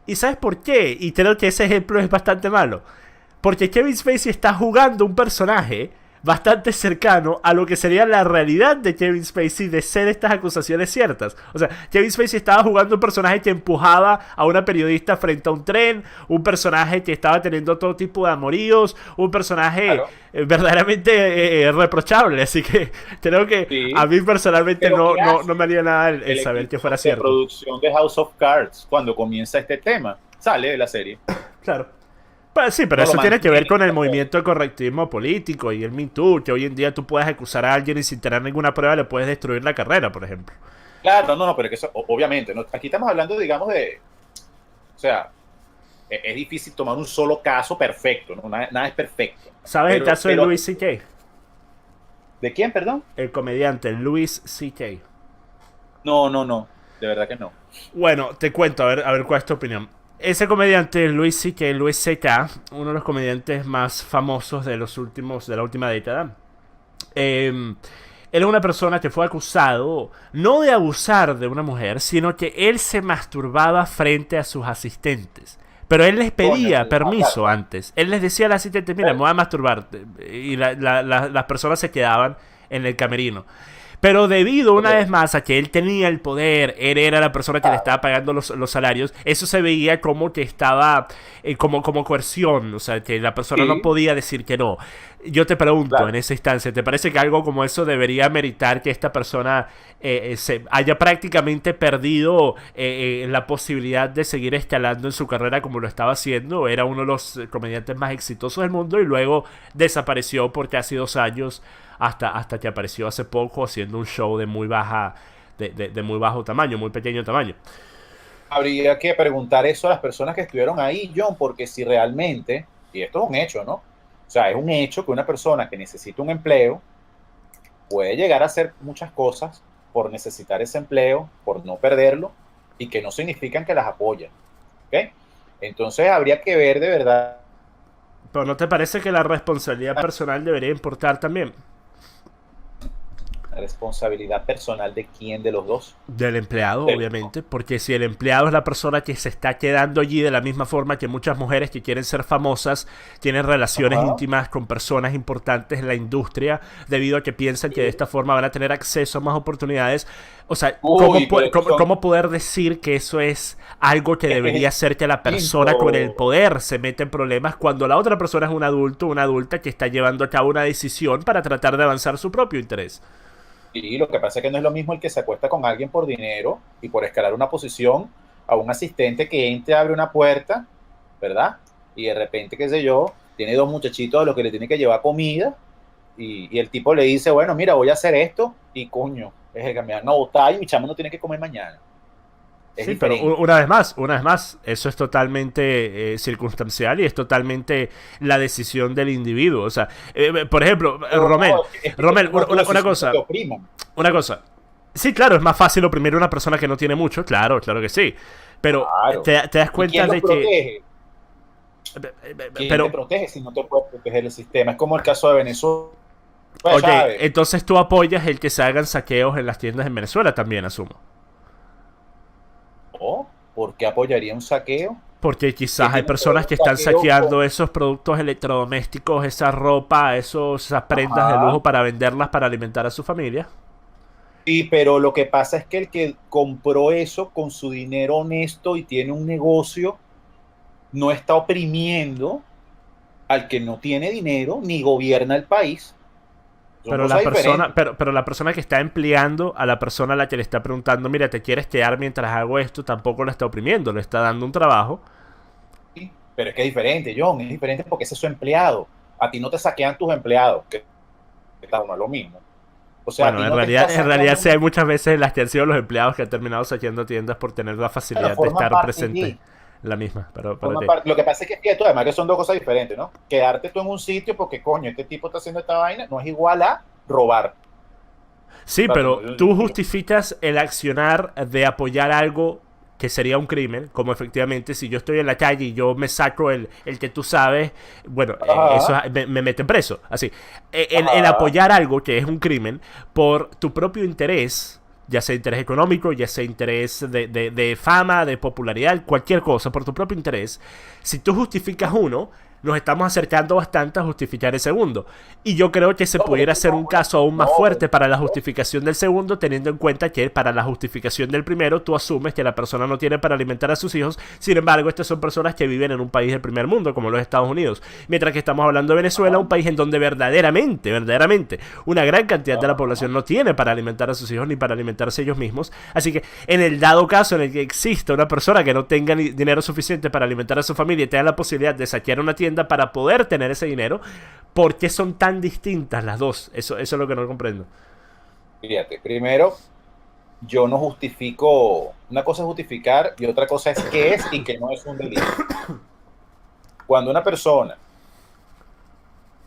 Speaker 1: ¿Y sabes por qué? Y creo que ese ejemplo es bastante malo. Porque Kevin Spacey está jugando un personaje bastante cercano a lo que sería la realidad de Kevin Spacey de ser estas acusaciones ciertas. O sea, Kevin Spacey estaba jugando un personaje que empujaba a una periodista frente a un tren, un personaje que estaba teniendo todo tipo de amoríos, un personaje verdaderamente reprochable. Así que creo que sí, a mí personalmente no me haría nada el saber que fuera cierto.
Speaker 2: La producción de House of Cards, cuando comienza este tema, sale de la serie.
Speaker 1: Claro. Sí, pero eso tiene que ver con el movimiento de correctivismo político y el Me Too, que hoy en día tú puedes acusar a alguien y sin tener ninguna prueba le puedes destruir la carrera, por ejemplo.
Speaker 2: Claro, pero que eso, obviamente, ¿no? Aquí estamos hablando, digamos, o sea, es difícil tomar un solo caso perfecto, ¿no? Nada es perfecto.
Speaker 1: ¿Sabes el caso de Louis C.K.?
Speaker 2: ¿De quién, perdón?
Speaker 1: El comediante Louis C.K.
Speaker 2: No, de verdad que no.
Speaker 1: Bueno, te cuento, a ver cuál es tu opinión. Ese comediante, Louis C.K., uno de los comediantes más famosos de la última década, él es una persona que fue acusado no de abusar de una mujer, sino que él se masturbaba frente a sus asistentes. Pero él les pedía permiso antes. Él les decía al asistente, mira, me voy a masturbar. Y las personas se quedaban en el camerino. Pero debido una vez más a que él tenía el poder, él era la persona que le estaba pagando los salarios, eso se veía como que estaba como coerción, o sea, que la persona no podía decir que no. Yo te pregunto en esa instancia, ¿te parece que algo como eso debería meritar que esta persona se haya prácticamente perdido la posibilidad de seguir escalando en su carrera como lo estaba haciendo? Era uno de los comediantes más exitosos del mundo y luego desapareció por casi 2 años hasta que apareció hace poco haciendo un show de muy bajo tamaño, muy pequeño tamaño.
Speaker 2: Habría que preguntar eso a las personas que estuvieron ahí, John, porque si realmente, y esto es un hecho, ¿no? O sea, es un hecho que una persona que necesita un empleo puede llegar a hacer muchas cosas por necesitar ese empleo, por no perderlo, y que no significan que las apoyan, ¿ok? Entonces habría que ver de verdad.
Speaker 1: ¿Pero no te parece que la responsabilidad personal debería importar también?
Speaker 2: ¿La responsabilidad personal de quién de los dos?
Speaker 1: Del empleado, obviamente, porque si el empleado es la persona que se está quedando allí de la misma forma que muchas mujeres que quieren ser famosas tienen relaciones íntimas con personas importantes en la industria debido a que piensan que de esta forma van a tener acceso a más oportunidades. O sea, ¿cómo poder decir que eso es algo que debería hacer que la persona con el poder se meta en problemas cuando la otra persona es un adulto, una adulta que está llevando a cabo una decisión para tratar de avanzar su propio interés?
Speaker 2: Y lo que pasa es que no es lo mismo el que se acuesta con alguien por dinero y por escalar una posición a un asistente que entra, abre una puerta, ¿verdad? Y de repente, qué sé yo, tiene dos muchachitos a los que le tiene que llevar comida y el tipo le dice, bueno, mira, voy a hacer esto y coño, es el que me van a botar y mi chamo no tiene que comer mañana. Es
Speaker 1: Sí, pero
Speaker 2: diferente.
Speaker 1: una vez más, eso es totalmente circunstancial y es totalmente la decisión del individuo. O sea, por ejemplo,
Speaker 2: Pero no, es que
Speaker 1: Romel,
Speaker 2: no es tu
Speaker 1: una
Speaker 2: decisión que te
Speaker 1: cosa,
Speaker 2: opriman.
Speaker 1: una cosa. Sí, claro, es más fácil oprimir a una persona que no tiene mucho, claro, claro que sí. Pero
Speaker 2: Claro.
Speaker 1: te das
Speaker 2: ¿Y
Speaker 1: cuenta
Speaker 2: quién los
Speaker 1: de que...
Speaker 2: protege? ¿Quién te
Speaker 1: Pero,
Speaker 2: protege si no te puede proteger el sistema? Es como el caso de Venezuela,
Speaker 1: oye,
Speaker 2: ¿sabes?
Speaker 1: entonces tú apoyas el que se hagan saqueos en las tiendas en Venezuela también, asumo.
Speaker 2: ¿O por qué apoyaría un saqueo?
Speaker 1: Porque
Speaker 2: ¿Qué
Speaker 1: quizás hay
Speaker 2: tiene que ver
Speaker 1: personas
Speaker 2: un
Speaker 1: que están
Speaker 2: saqueo con...?
Speaker 1: saqueando esos productos electrodomésticos, esa ropa, esas prendas de
Speaker 2: Ajá.
Speaker 1: lujo para venderlas para alimentar a su familia.
Speaker 2: Sí, pero lo que pasa es que el que compró eso con su dinero honesto y tiene un negocio, no está oprimiendo al que no tiene dinero ni gobierna el país. Son
Speaker 1: Pero la
Speaker 2: cosas
Speaker 1: persona,
Speaker 2: diferentes.
Speaker 1: pero la persona que está empleando a la persona a la que le está preguntando, mira, ¿te quieres quedar mientras hago esto? Tampoco lo está oprimiendo, le está dando un trabajo.
Speaker 2: ¿Sí? Pero es que es diferente, John, es diferente porque ese es su empleado. A ti no te saquean tus empleados, que está uno lo mismo. O sea, a
Speaker 1: Bueno,
Speaker 2: ti no te está
Speaker 1: en realidad
Speaker 2: sacando
Speaker 1: sí hay muchas veces en las que han sido los empleados que han terminado saqueando tiendas por tener la
Speaker 2: bueno,
Speaker 1: facilidad de
Speaker 2: forma
Speaker 1: estar
Speaker 2: parte
Speaker 1: presente
Speaker 2: de,
Speaker 1: en la misma. Pero
Speaker 2: forma
Speaker 1: sí.
Speaker 2: parte. Lo que pasa es que fíjate, además que son dos cosas diferentes, ¿no? Quedarte tú en un sitio porque, coño, este tipo está haciendo esta vaina, no es igual a robar.
Speaker 1: Sí,
Speaker 2: O sea,
Speaker 1: pero tú justificas el accionar de apoyar algo que sería un crimen, como efectivamente si yo estoy en la calle y yo me saco el que tú sabes, bueno, eso
Speaker 2: ajá,
Speaker 1: me mete preso. Así, el
Speaker 2: ajá,
Speaker 1: apoyar algo que es un crimen por tu propio interés, ya sea interés económico, ya sea interés de fama, de popularidad, cualquier cosa, por tu propio interés, si tú justificas uno, nos estamos acercando bastante a justificar el segundo. Y yo creo que se
Speaker 2: no, pero es
Speaker 1: pudiera
Speaker 2: que
Speaker 1: hacer un caso aún
Speaker 2: no,
Speaker 1: más
Speaker 2: pero
Speaker 1: fuerte para la justificación del segundo, teniendo en cuenta que para la justificación del primero tú asumes que la persona no tiene para alimentar a sus hijos. Sin embargo, estas son personas que viven en un país del primer mundo, como los Estados Unidos. Mientras que estamos hablando de Venezuela,
Speaker 2: ajá,
Speaker 1: un país en donde verdaderamente, una gran cantidad de la
Speaker 2: ajá.
Speaker 1: población no tiene para alimentar a sus hijos ni para alimentarse ellos mismos. Así que en el dado caso en el que exista una persona que no tenga ni dinero suficiente para alimentar a su familia y tenga la posibilidad de saquear una tienda para poder tener ese dinero, ¿por qué son tan distintas las dos? Eso es lo que no comprendo.
Speaker 2: Fíjate, primero, yo no justifico, una cosa es justificar y otra cosa es qué es y qué no es un delito. Cuando una persona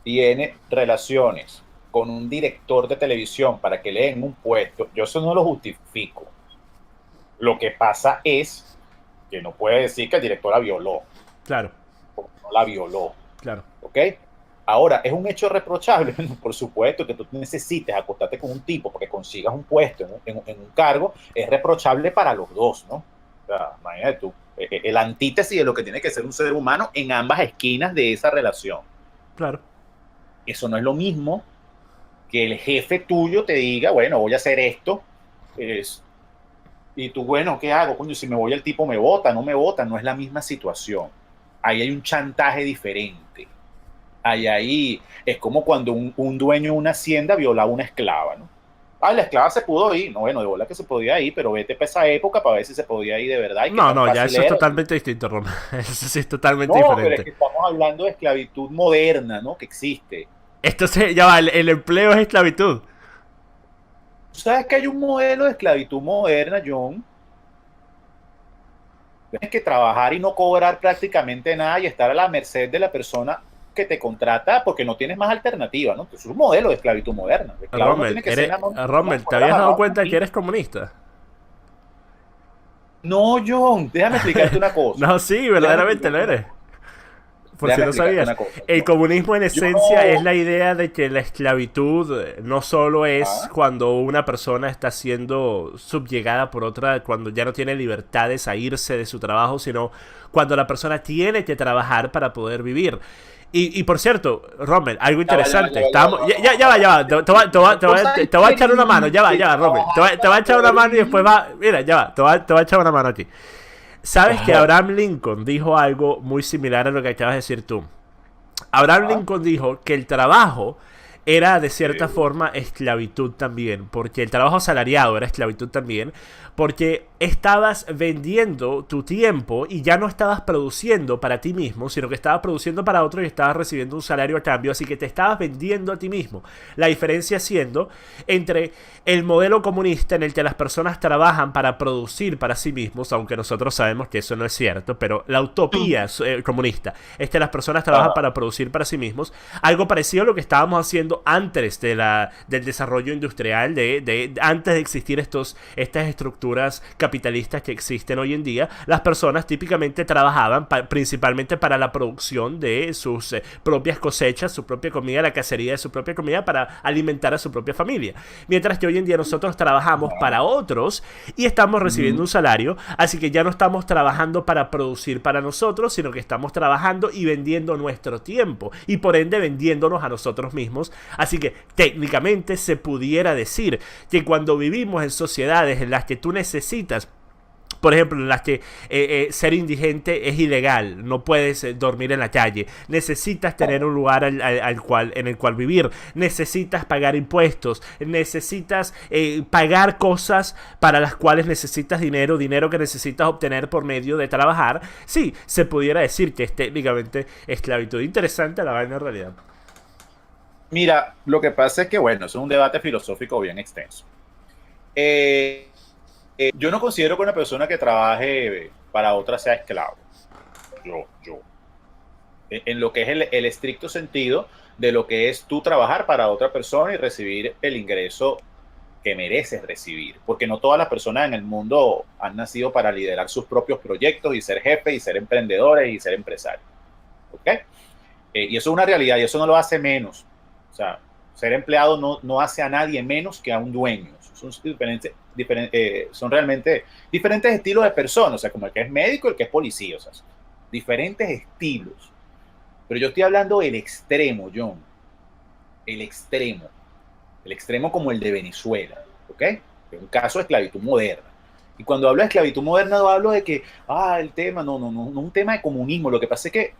Speaker 2: tiene relaciones con un director de televisión para que le den un puesto, yo eso no lo justifico. Lo que pasa es que no puede decir que el director la violó,
Speaker 1: Claro,
Speaker 2: porque no la violó,
Speaker 1: claro.
Speaker 2: ¿ok? Ahora, ¿es un hecho reprochable? Por supuesto que tú necesites acostarte con un tipo porque consigas un puesto en un cargo, es reprochable para los dos, ¿no? O sea, imagínate tú, el antítesis de lo que tiene que ser un ser humano en ambas esquinas de esa relación.
Speaker 1: Claro.
Speaker 2: Eso no es lo mismo que el jefe tuyo te diga, bueno, voy a hacer esto, es, y tú, bueno, ¿qué hago? Coño, si me voy el tipo me vota, no me vota, no es la misma situación. Ahí hay un chantaje diferente. Ahí es como cuando un dueño de una hacienda violaba a una esclava, ¿no? Ah, la esclava se pudo ir, no, bueno, de bola que se podía ir, pero vete para esa época para ver si se podía ir de verdad y qué
Speaker 1: No,
Speaker 2: tan
Speaker 1: no, ya
Speaker 2: fácil
Speaker 1: eso es
Speaker 2: era.
Speaker 1: totalmente distinto, Roma. Eso sí es totalmente
Speaker 2: No, pero es
Speaker 1: diferente.
Speaker 2: que estamos hablando de esclavitud moderna, ¿no? Que existe.
Speaker 1: Esto se, ya va, el empleo es esclavitud.
Speaker 2: ¿Tú sabes que hay un modelo de esclavitud moderna, John? Tienes que trabajar y no cobrar prácticamente nada y estar a la merced de la persona que te contrata porque no tienes más alternativa, ¿no? Es un modelo de esclavitud moderna. El esclavo no tiene que ser nada más
Speaker 1: Rommel, ¿te
Speaker 2: poner
Speaker 1: habías dado
Speaker 2: amarrado a una
Speaker 1: cuenta que
Speaker 2: silla.
Speaker 1: eres comunista?
Speaker 2: No, John, déjame explicarte una cosa.
Speaker 1: No, sí,
Speaker 2: Déjame
Speaker 1: verdaderamente lo
Speaker 2: explicarte una
Speaker 1: eres.
Speaker 2: cosa.
Speaker 1: Por si
Speaker 2: Déjame
Speaker 1: no
Speaker 2: explicarte
Speaker 1: sabías.
Speaker 2: una cosa,
Speaker 1: El
Speaker 2: John.
Speaker 1: comunismo en
Speaker 2: Yo
Speaker 1: esencia es
Speaker 2: no.
Speaker 1: la idea de que la esclavitud no solo es
Speaker 2: Ah,
Speaker 1: cuando una persona está siendo subyugada por otra, cuando ya no tiene libertades a irse de su trabajo, sino cuando la persona tiene que trabajar para poder vivir. Y por cierto, Rommel, algo
Speaker 2: ya va, ya va,
Speaker 1: interesante.
Speaker 2: ya va, ya va,
Speaker 1: Estábamos,
Speaker 2: no, no,
Speaker 1: ya va,
Speaker 2: no,
Speaker 1: ya va.
Speaker 2: no, no sabes
Speaker 1: Te voy a
Speaker 2: que
Speaker 1: echar una mano. Ya va,
Speaker 2: que
Speaker 1: Rommel.
Speaker 2: trabajar
Speaker 1: Te voy a
Speaker 2: para
Speaker 1: echar una
Speaker 2: poder
Speaker 1: mano y después
Speaker 2: vivir.
Speaker 1: va. Mira, ya va. Te voy a echar una mano aquí. Sabes que
Speaker 2: Ajá,
Speaker 1: Abraham Lincoln dijo algo muy similar a lo que acabas de decir tú. Abraham
Speaker 2: ajá,
Speaker 1: Lincoln dijo que el trabajo era de cierta forma esclavitud también, porque el trabajo asalariado era esclavitud también, porque estabas vendiendo tu tiempo y ya no estabas produciendo para ti mismo, sino que estabas produciendo para otro y estabas recibiendo un salario a cambio, así que te estabas vendiendo a ti mismo. La diferencia siendo entre el modelo comunista en el que las personas trabajan para producir para sí mismos, aunque nosotros sabemos que eso no es cierto, pero la utopía comunista es que las personas trabajan para producir para sí mismos, algo parecido a lo que estábamos haciendo antes del desarrollo industrial, antes de existir estas estructuras capitalistas que existen hoy en día. Las personas típicamente trabajaban principalmente para la producción de sus propias cosechas, su propia comida, la cacería de su propia comida para alimentar a su propia familia. Mientras que hoy en día nosotros trabajamos para otros y estamos recibiendo un salario, así que ya no estamos trabajando para producir para nosotros, sino que estamos trabajando y vendiendo nuestro tiempo y por ende vendiéndonos a nosotros mismos. Así que técnicamente se pudiera decir que cuando vivimos en sociedades en las que tú necesitas, por ejemplo, en las que ser indigente es ilegal, no puedes dormir en la calle, necesitas tener un lugar en el cual vivir, necesitas pagar impuestos, necesitas pagar cosas para las cuales necesitas dinero que necesitas obtener por medio de trabajar. Sí, se pudiera decir que es técnicamente esclavitud. Interesante la vaina en realidad.
Speaker 2: Mira, lo que pasa es que, bueno, eso es un debate filosófico bien extenso. Yo no considero que una persona que trabaje para otra sea esclavo. Yo. En lo que es el estricto sentido de lo que es tú trabajar para otra persona y recibir el ingreso que mereces recibir. Porque no todas las personas en el mundo han nacido para liderar sus propios proyectos y ser jefes y ser emprendedores y ser empresarios. ¿Ok? Y eso es una realidad y eso no lo hace menos. O sea, ser empleado no hace a nadie menos que a un dueño. Son realmente diferentes estilos de personas, o sea, como el que es médico y el que es policía, o sea, diferentes estilos. Pero yo estoy hablando del extremo, John. El extremo como el de Venezuela, ¿ok? Es un caso de esclavitud moderna. Y cuando hablo de esclavitud moderna no hablo de que, el tema, no un tema de comunismo. Lo que pasa es que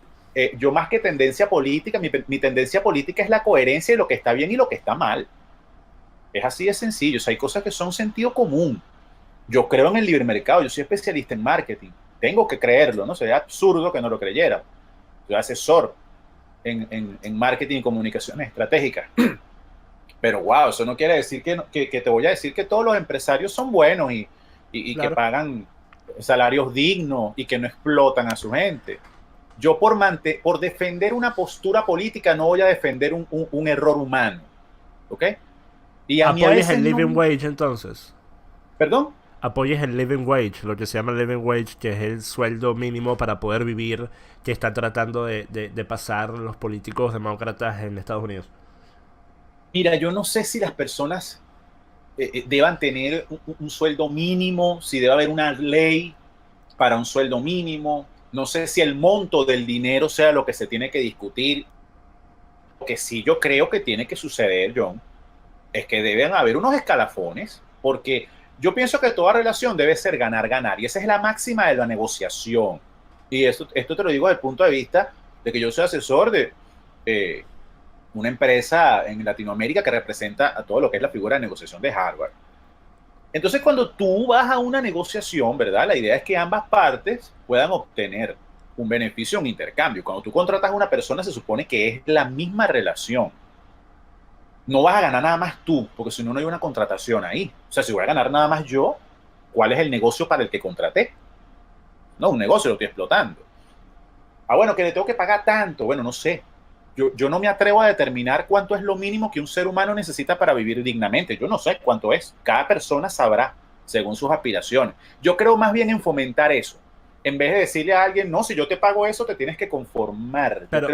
Speaker 2: yo más que tendencia política, mi tendencia política es la coherencia de lo que está bien y lo que está mal. Es así de sencillo. O sea, hay cosas que son sentido común. Yo creo en el libre mercado. Yo soy especialista en marketing. Tengo que creerlo, ¿no? Sería absurdo que no lo creyera. Soy asesor en marketing y comunicaciones estratégicas. Pero, wow, eso no quiere decir que te voy a decir que todos los empresarios son buenos y claro, que pagan salarios dignos y que no explotan a su gente. Yo por defender una postura política no voy a defender un error humano. ¿Ok?
Speaker 1: Y ¿apoyas el living wage entonces?
Speaker 2: ¿Perdón?
Speaker 1: Apoyas el living wage, lo que se llama living wage, que es el sueldo mínimo para poder vivir que están tratando de pasar los políticos demócratas en Estados Unidos.
Speaker 2: Mira, yo no sé si las personas deban tener un sueldo mínimo, si debe haber una ley para un sueldo mínimo. No sé si el monto del dinero sea lo que se tiene que discutir. Lo que sí yo creo que tiene que suceder, John, es que deben haber unos escalafones, porque yo pienso que toda relación debe ser ganar-ganar, y esa es la máxima de la negociación. Y esto te lo digo desde el punto de vista de que yo soy asesor de una empresa en Latinoamérica que representa a todo lo que es la figura de negociación de Harvard. Entonces, cuando tú vas a una negociación, ¿verdad? La idea es que ambas partes puedan obtener un beneficio, un intercambio. Cuando tú contratas a una persona, se supone que es la misma relación. No vas a ganar nada más tú, porque si no, no hay una contratación ahí. O sea, si voy a ganar nada más yo, ¿cuál es el negocio para el que contraté? No, un negocio, lo estoy explotando. Bueno, que le tengo que pagar tanto. Bueno, no sé. Yo no me atrevo a determinar cuánto es lo mínimo que un ser humano necesita para vivir dignamente. Yo no sé cuánto es. Cada persona sabrá según sus aspiraciones. Yo creo más bien en fomentar eso. En vez de decirle a alguien, no, si yo te pago eso, te tienes que conformar.
Speaker 1: Pero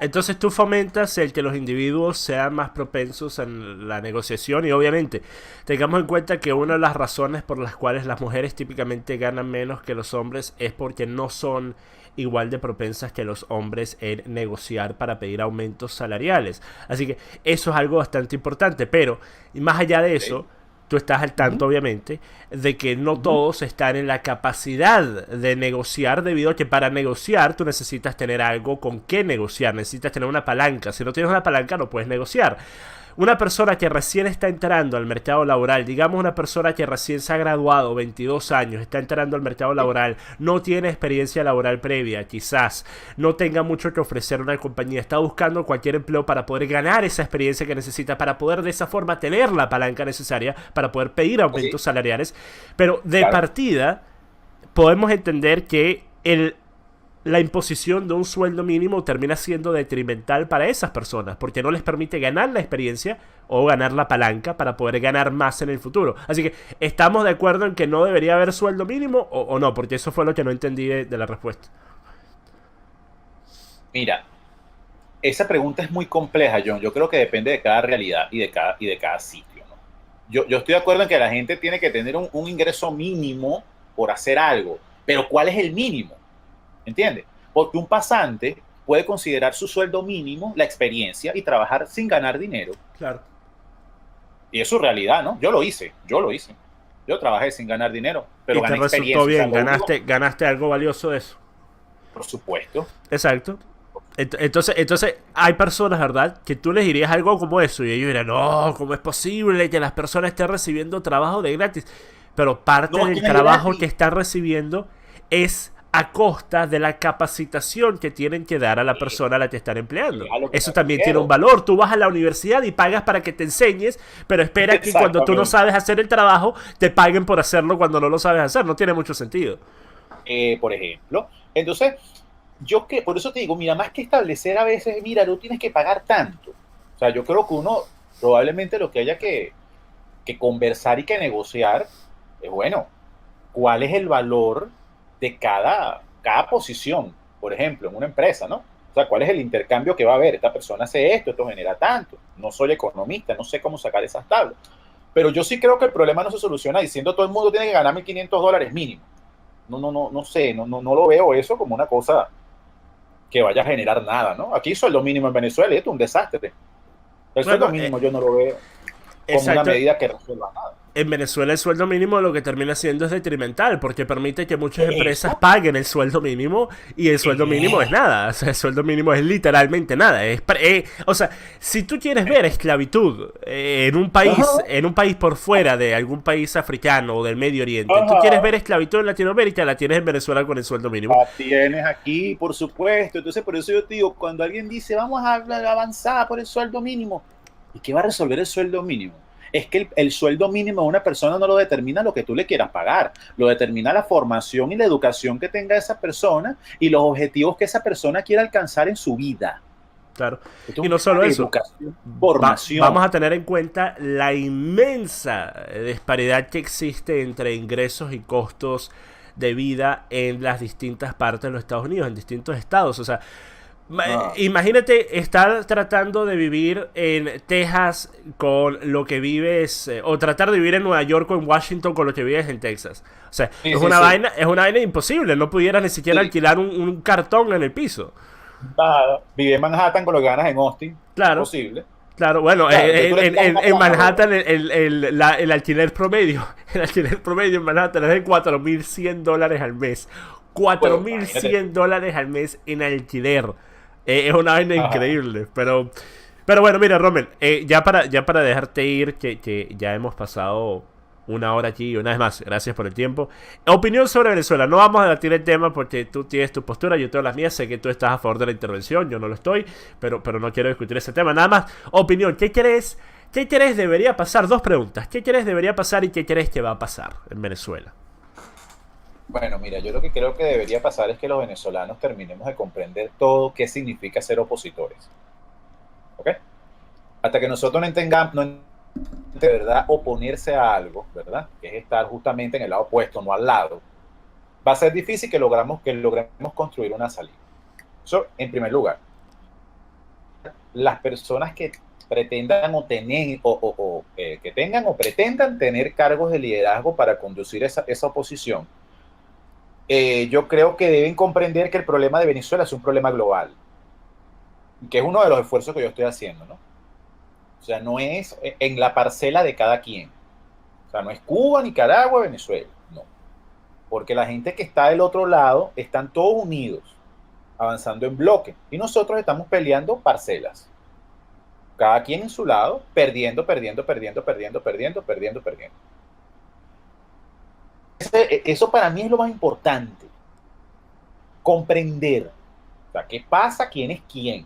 Speaker 1: entonces tú fomentas el que los individuos sean más propensos en la negociación y obviamente tengamos en cuenta que una de las razones por las cuales las mujeres típicamente ganan menos que los hombres es porque no son igual de propensas que los hombres en negociar para pedir aumentos salariales. Así que eso es algo bastante importante, pero más allá de eso, tú estás al tanto, obviamente, de que no todos están en la capacidad de negociar, debido a que para negociar tú necesitas tener algo con qué negociar, necesitas tener una palanca. Si no tienes una palanca no puedes negociar. Una persona que recién está entrando al mercado laboral, digamos una persona que recién se ha graduado, 22 años, está entrando al mercado laboral, no tiene experiencia laboral previa, quizás no tenga mucho que ofrecer a una compañía, está buscando cualquier empleo para poder ganar esa experiencia que necesita, para poder de esa forma tener la palanca necesaria, para poder pedir aumentos salariales, pero de partida podemos entender que la imposición de un sueldo mínimo termina siendo detrimental para esas personas, porque no les permite ganar la experiencia o ganar la palanca para poder ganar más en el futuro. Así que, ¿estamos de acuerdo en que no debería haber sueldo mínimo o no? Porque eso fue lo que no entendí de la respuesta.
Speaker 2: Mira, esa pregunta es muy compleja, John. Yo creo que depende de cada realidad y de cada sitio, ¿no? Yo estoy de acuerdo en que la gente tiene que tener un ingreso mínimo por hacer algo, pero ¿cuál es el mínimo? ¿Entiendes? Porque un pasante puede considerar su sueldo mínimo la experiencia y trabajar sin ganar dinero.
Speaker 1: Claro.
Speaker 2: Y es su realidad, ¿no? Yo lo hice. Yo trabajé sin ganar dinero, pero
Speaker 1: y
Speaker 2: gané
Speaker 1: te
Speaker 2: experiencia.
Speaker 1: resultó bien, ganaste algo valioso de eso.
Speaker 2: Por supuesto.
Speaker 1: Exacto. Entonces hay personas, ¿verdad?, que tú les dirías algo como eso y ellos dirán, no, ¿cómo es posible que las personas estén recibiendo trabajo de gratis? Pero parte del trabajo que están recibiendo es a costa de la capacitación que tienen que dar a la persona a la que están empleando. Eso también tiene un valor. Tú vas a la universidad y pagas para que te enseñes, pero espera que cuando tú no sabes hacer el trabajo, te paguen por hacerlo cuando no lo sabes hacer. No tiene mucho sentido.
Speaker 2: Por ejemplo. Entonces, por eso te digo, mira, más que establecer a veces, mira, no tienes que pagar tanto. O sea, yo creo que uno, probablemente lo que haya que conversar y que negociar es, bueno, ¿cuál es el valor de cada posición, por ejemplo, en una empresa, ¿no? O sea, ¿cuál es el intercambio que va a haber? Esta persona hace esto genera tanto. No soy economista, no sé cómo sacar esas tablas. Pero yo sí creo que el problema no se soluciona diciendo todo el mundo tiene que ganar $1.500 mínimo. No sé, no lo veo eso como una cosa que vaya a generar nada, ¿no? Aquí sueldo mínimo en Venezuela y esto es un desastre. El sueldo mínimo yo no lo veo como una medida que resuelva nada.
Speaker 1: En Venezuela el sueldo mínimo lo que termina siendo es detrimental, porque permite que muchas empresas paguen el sueldo mínimo y el sueldo mínimo es nada. O sea, el sueldo mínimo es literalmente nada. O sea, si tú quieres ver esclavitud en un país por fuera de algún país africano o del Medio Oriente, tú quieres ver esclavitud en Latinoamérica, la tienes en Venezuela con el sueldo mínimo.
Speaker 2: La tienes aquí, por supuesto. Entonces, por eso yo te digo, cuando alguien dice vamos a avanzar por el sueldo mínimo, ¿y qué va a resolver el sueldo mínimo? Es que el sueldo mínimo de una persona no lo determina lo que tú le quieras pagar, lo determina la formación y la educación que tenga esa persona y los objetivos que esa persona quiera alcanzar en su vida.
Speaker 1: Claro. Y no solo eso,
Speaker 2: formación.
Speaker 1: Vamos a tener en cuenta la inmensa disparidad que existe entre ingresos y costos de vida en las distintas partes de los Estados Unidos, en distintos estados. O sea, imagínate estar tratando de vivir en Texas con lo que vives, o tratar de vivir en Nueva York o en Washington con lo que vives en Texas. O sea, es una vaina imposible. No pudieras ni siquiera alquilar un cartón en el piso.
Speaker 2: Nada. Vive en Manhattan con lo que ganas en Austin.
Speaker 1: Claro.
Speaker 2: Imposible.
Speaker 1: Claro, bueno, en Manhattan el alquiler promedio en Manhattan es de $4,100 al mes. $4,100 al mes en alquiler. Es una vaina increíble, pero bueno, mira, Rommel, ya para dejarte ir, que ya hemos pasado una hora aquí, y una vez más, gracias por el tiempo. Opinión sobre Venezuela, no vamos a debatir el tema porque tú tienes tu postura, yo tengo las mías, sé que tú estás a favor de la intervención, yo no lo estoy, pero no quiero discutir ese tema, nada más, opinión, ¿qué crees debería pasar? Dos preguntas, ¿qué crees debería pasar y qué crees que va a pasar en Venezuela?
Speaker 2: Bueno, mira, yo lo que creo que debería pasar es que los venezolanos terminemos de comprender todo qué significa ser opositores. ¿Ok? Hasta que nosotros no entendamos de verdad oponerse a algo, ¿verdad? Que es estar justamente en el lado opuesto, no al lado. Va a ser difícil que logremos construir una salida. Eso, en primer lugar. Las personas que pretendan que tengan o pretendan tener cargos de liderazgo para conducir esa oposición, yo creo que deben comprender que el problema de Venezuela es un problema global, que es uno de los esfuerzos que yo estoy haciendo, ¿no? O sea, no es en la parcela de cada quien, O sea, no es Cuba, Nicaragua, Venezuela, no. Porque la gente que está del otro lado están todos unidos, avanzando en bloque. Y nosotros estamos peleando parcelas. Cada quien en su lado, perdiendo, perdiendo, perdiendo, perdiendo, perdiendo, perdiendo, perdiendo. Eso para mí es lo más importante. Comprender. O sea, ¿qué pasa? ¿Quién es quién?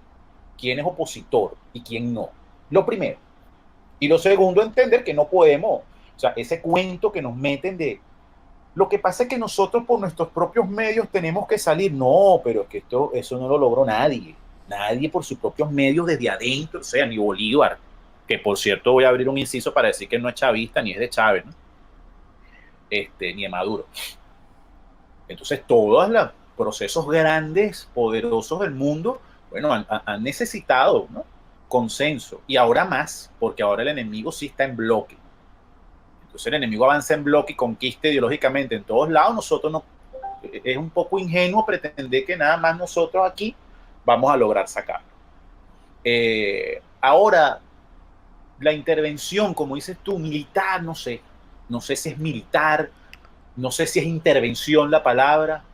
Speaker 2: ¿Quién es opositor y quién no? Lo primero. Y lo segundo, entender que no podemos, o sea, ese cuento que nos meten de, lo que pasa es que nosotros por nuestros propios medios tenemos que salir. No, pero es que eso no lo logró nadie. Nadie por sus propios medios desde adentro, o sea, ni Bolívar, que por cierto voy a abrir un inciso para decir que no es chavista ni es de Chávez, ¿no? Ni de Maduro. Entonces todos los procesos grandes, poderosos del mundo, bueno, han necesitado, ¿no?, consenso. Y ahora más, porque ahora el enemigo sí está en bloque. Entonces el enemigo avanza en bloque y conquista ideológicamente en todos lados. Nosotros no, es un poco ingenuo pretender que nada más nosotros aquí vamos a lograr sacarlo. Ahora, la intervención, como dices tú, militar, no sé si es militar, no sé si es intervención la palabra,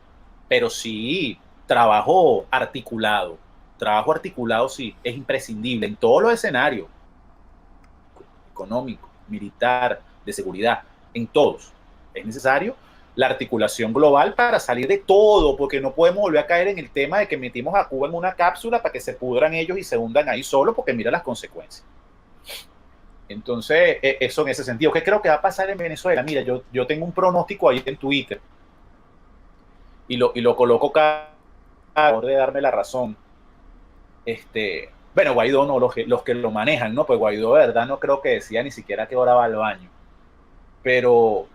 Speaker 2: pero sí trabajo articulado. Trabajo articulado sí es imprescindible en todos los escenarios, económico, militar, de seguridad, en todos. Es necesario la articulación global para salir de todo, porque no podemos volver a caer en el tema de que metimos a Cuba en una cápsula para que se pudran ellos y se hundan ahí solo, porque mira las consecuencias. Entonces, eso en ese sentido. ¿Qué creo que va a pasar en Venezuela? Mira, yo tengo un pronóstico ahí en Twitter y lo coloco cada por de darme la razón. Bueno, Guaidó no, los que lo manejan, ¿no? Pues Guaidó de verdad no creo que decía ni siquiera qué hora va al baño. Pero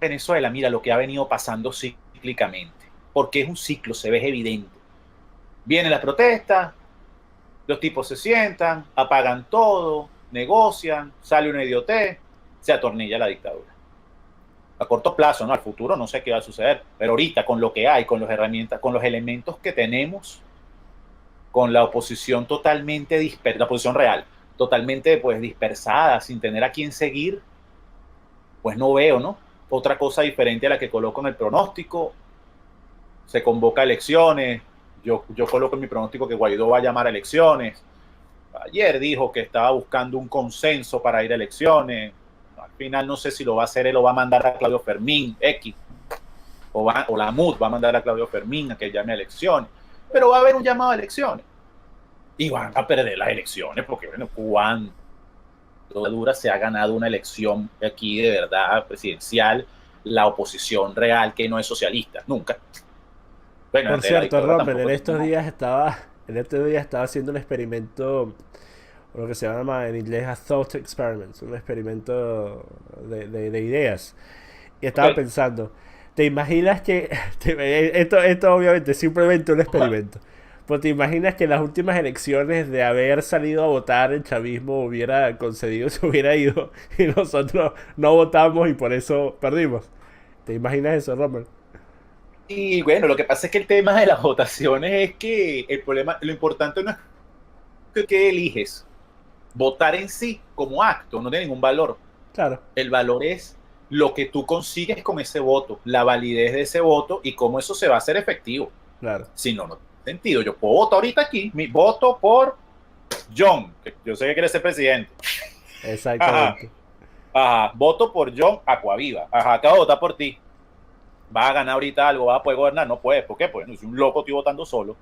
Speaker 2: Venezuela, mira lo que ha venido pasando cíclicamente, porque es un ciclo, se ve evidente. Viene la protesta, los tipos se sientan, apagan todo, negocian, sale una idiotez, se atornilla la dictadura. A corto plazo, ¿no? Al futuro no sé qué va a suceder, pero ahorita con lo que hay, con las herramientas, con los elementos que tenemos, con la oposición totalmente dispersada, la oposición real, totalmente pues dispersada, sin tener a quién seguir, pues no veo, ¿no?, otra cosa diferente a la que coloco en el pronóstico. Se convoca elecciones, yo coloco en mi pronóstico que Guaidó va a llamar a elecciones. Ayer dijo que estaba buscando un consenso para ir a elecciones. Al final no sé si lo va a hacer él o va a mandar a Claudio Fermín, X, o la MUD va a mandar a Claudio Fermín a que llame a elecciones. Pero va a haber un llamado a elecciones. Y van a perder las elecciones porque, bueno, cuando dura se ha ganado una elección aquí de verdad presidencial, la oposición real que no es socialista, nunca. Bueno,
Speaker 1: Por cierto, Rommel, en estos días estaba haciendo un experimento, lo que se llama en inglés a thought experiment, un experimento de ideas. Y estaba pensando, ¿te imaginas que esto obviamente es simplemente un experimento? Pues te imaginas que en las últimas elecciones de haber salido a votar el chavismo hubiera concedido, se hubiera ido y nosotros no votamos y por eso perdimos. ¿Te imaginas eso, Rommel?
Speaker 2: Y bueno, lo que pasa es que el tema de las votaciones es que el problema, lo importante no es que eliges. Votar en sí como acto no tiene ningún valor.
Speaker 1: Claro.
Speaker 2: El valor es lo que tú consigues con ese voto, la validez de ese voto y cómo eso se va a hacer efectivo.
Speaker 1: Claro.
Speaker 2: Si no, no tiene sentido. Yo puedo votar ahorita aquí, mi voto por John, que yo sé que quiere ser presidente.
Speaker 1: Exactamente.
Speaker 2: Ajá, voto por John Acuaviva. Ajá, acabo de votar por ti. ¿Vas a ganar ahorita algo? ¿Vas a poder gobernar? No puedes. ¿Por qué? Pues no, soy un loco, estoy votando solo.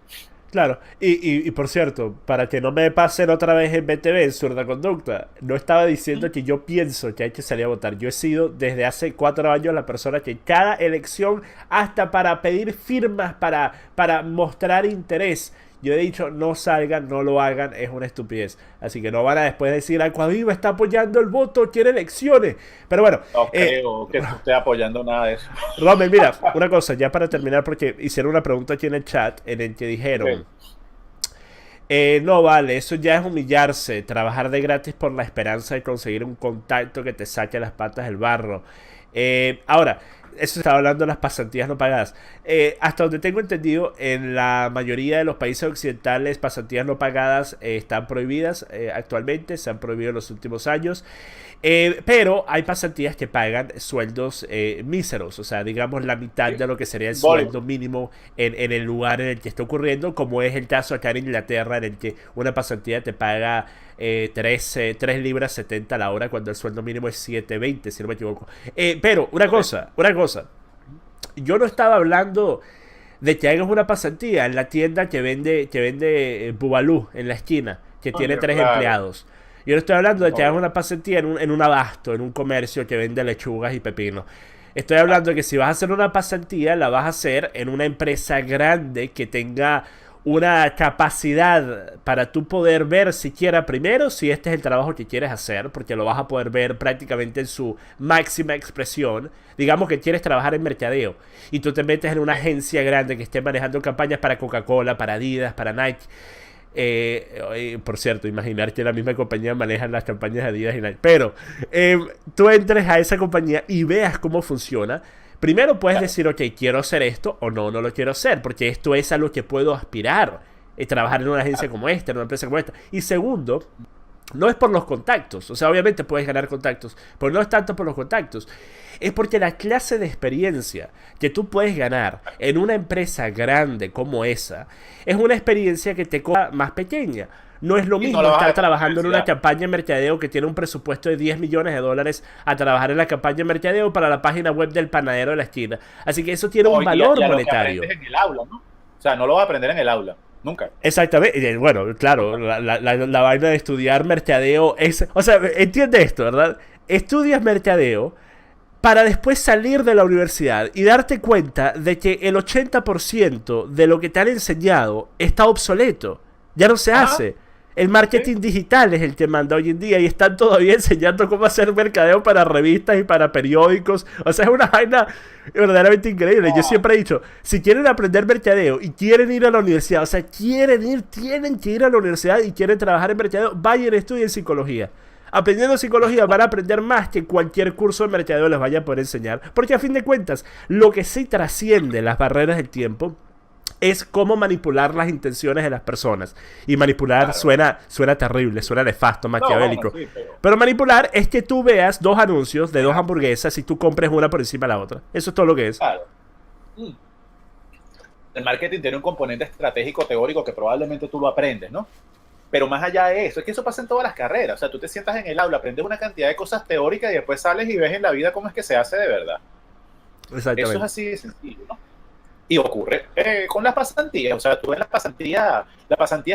Speaker 1: Claro, y por cierto, para que no me pasen otra vez en BTV, en Zurda Conducta, no estaba diciendo que yo pienso que hay que salir a votar. Yo he sido desde hace 4 años la persona que cada elección, hasta para pedir firmas, para mostrar interés, yo he dicho no salgan, no lo hagan, es una estupidez. Así que no van a después decir Acuaviva está apoyando el voto, quiere elecciones. Pero bueno,
Speaker 2: no creo que esté apoyando nada de eso.
Speaker 1: Rommel, mira, una cosa, ya para terminar, porque hicieron una pregunta aquí en el chat en el que dijeron: no vale, eso ya es humillarse, trabajar de gratis por la esperanza de conseguir un contacto que te saque las patas del barro. Ahora, eso estaba hablando de las pasantías no pagadas. Hasta donde tengo entendido, en la mayoría de los países occidentales, pasantías no pagadas están prohibidas actualmente, se han prohibido en los últimos años. Pero hay pasantías que pagan sueldos míseros, o sea, digamos la mitad de lo que sería el sueldo mínimo en el lugar en el que está ocurriendo, como es el caso acá en Inglaterra, en el que una pasantía te paga 3 libras 70 la hora, cuando el sueldo mínimo es 7.20, si no me equivoco. Pero, una cosa, yo no estaba hablando de que hagas una pasantía en la tienda que vende Bubalú en la esquina, que tiene 3 empleados. Yo no estoy hablando de que hagas una pasantía en un abasto, en un comercio que vende lechugas y pepinos. Estoy hablando de que si vas a hacer una pasantía, la vas a hacer en una empresa grande que tenga una capacidad para tú poder ver siquiera primero si este es el trabajo que quieres hacer, porque lo vas a poder ver prácticamente en su máxima expresión. Digamos que quieres trabajar en mercadeo y tú te metes en una agencia grande que esté manejando campañas para Coca-Cola, para Adidas, para Nike. Por cierto, imaginar que la misma compañía maneja las campañas de Adidas y Nike. Pero tú entres a esa compañía y veas cómo funciona. Primero puedes decir, ok, quiero hacer esto o no lo quiero hacer, porque esto es a lo que puedo aspirar. Trabajar en una agencia como esta, en una empresa como esta. Y segundo, no es por los contactos. O sea, obviamente puedes ganar contactos, pero no es tanto por los contactos. Es porque la clase de experiencia que tú puedes ganar en una empresa grande como esa es una experiencia que te cobra más pequeña. No es lo mismo estar trabajando en una campaña de mercadeo que tiene un presupuesto de $10 millones a trabajar en la campaña de mercadeo para la página web del panadero de la esquina. Así que eso tiene un valor monetario.
Speaker 2: En el aula, ¿no? O sea, no lo vas a aprender en el aula. Nunca.
Speaker 1: Exactamente. Bueno, claro, la vaina de estudiar mercadeo es... O sea, entiende esto, ¿verdad? Estudias mercadeo para después salir de la universidad y darte cuenta de que el 80% de lo que te han enseñado está obsoleto. Ya no se hace. El marketing digital es el que manda hoy en día y están todavía enseñando cómo hacer mercadeo para revistas y para periódicos. O sea, es una vaina verdaderamente increíble. Yo siempre he dicho, si quieren aprender mercadeo y quieren ir a la universidad, o sea, tienen que ir a la universidad y quieren trabajar en mercadeo, vayan y estudien psicología. Aprendiendo psicología van a aprender más que cualquier curso de mercadeo les vaya a poder enseñar. Porque a fin de cuentas, lo que sí trasciende las barreras del tiempo es cómo manipular las intenciones de las personas. Y manipular suena terrible, suena nefasto, maquiavélico. Pero manipular es que tú veas 2 anuncios de 2 hamburguesas y tú compres una por encima de la otra. Eso es todo lo que es.
Speaker 2: Claro. El marketing tiene un componente estratégico teórico que probablemente tú lo aprendes, ¿no? Pero más allá de eso, es que eso pasa en todas las carreras. O sea, tú te sientas en el aula, aprendes una cantidad de cosas teóricas y después sales y ves en la vida cómo es que se hace de verdad.
Speaker 1: Exactamente.
Speaker 2: Eso es así de sencillo, ¿no? Y ocurre con las pasantías. O sea, tú ves la pasantía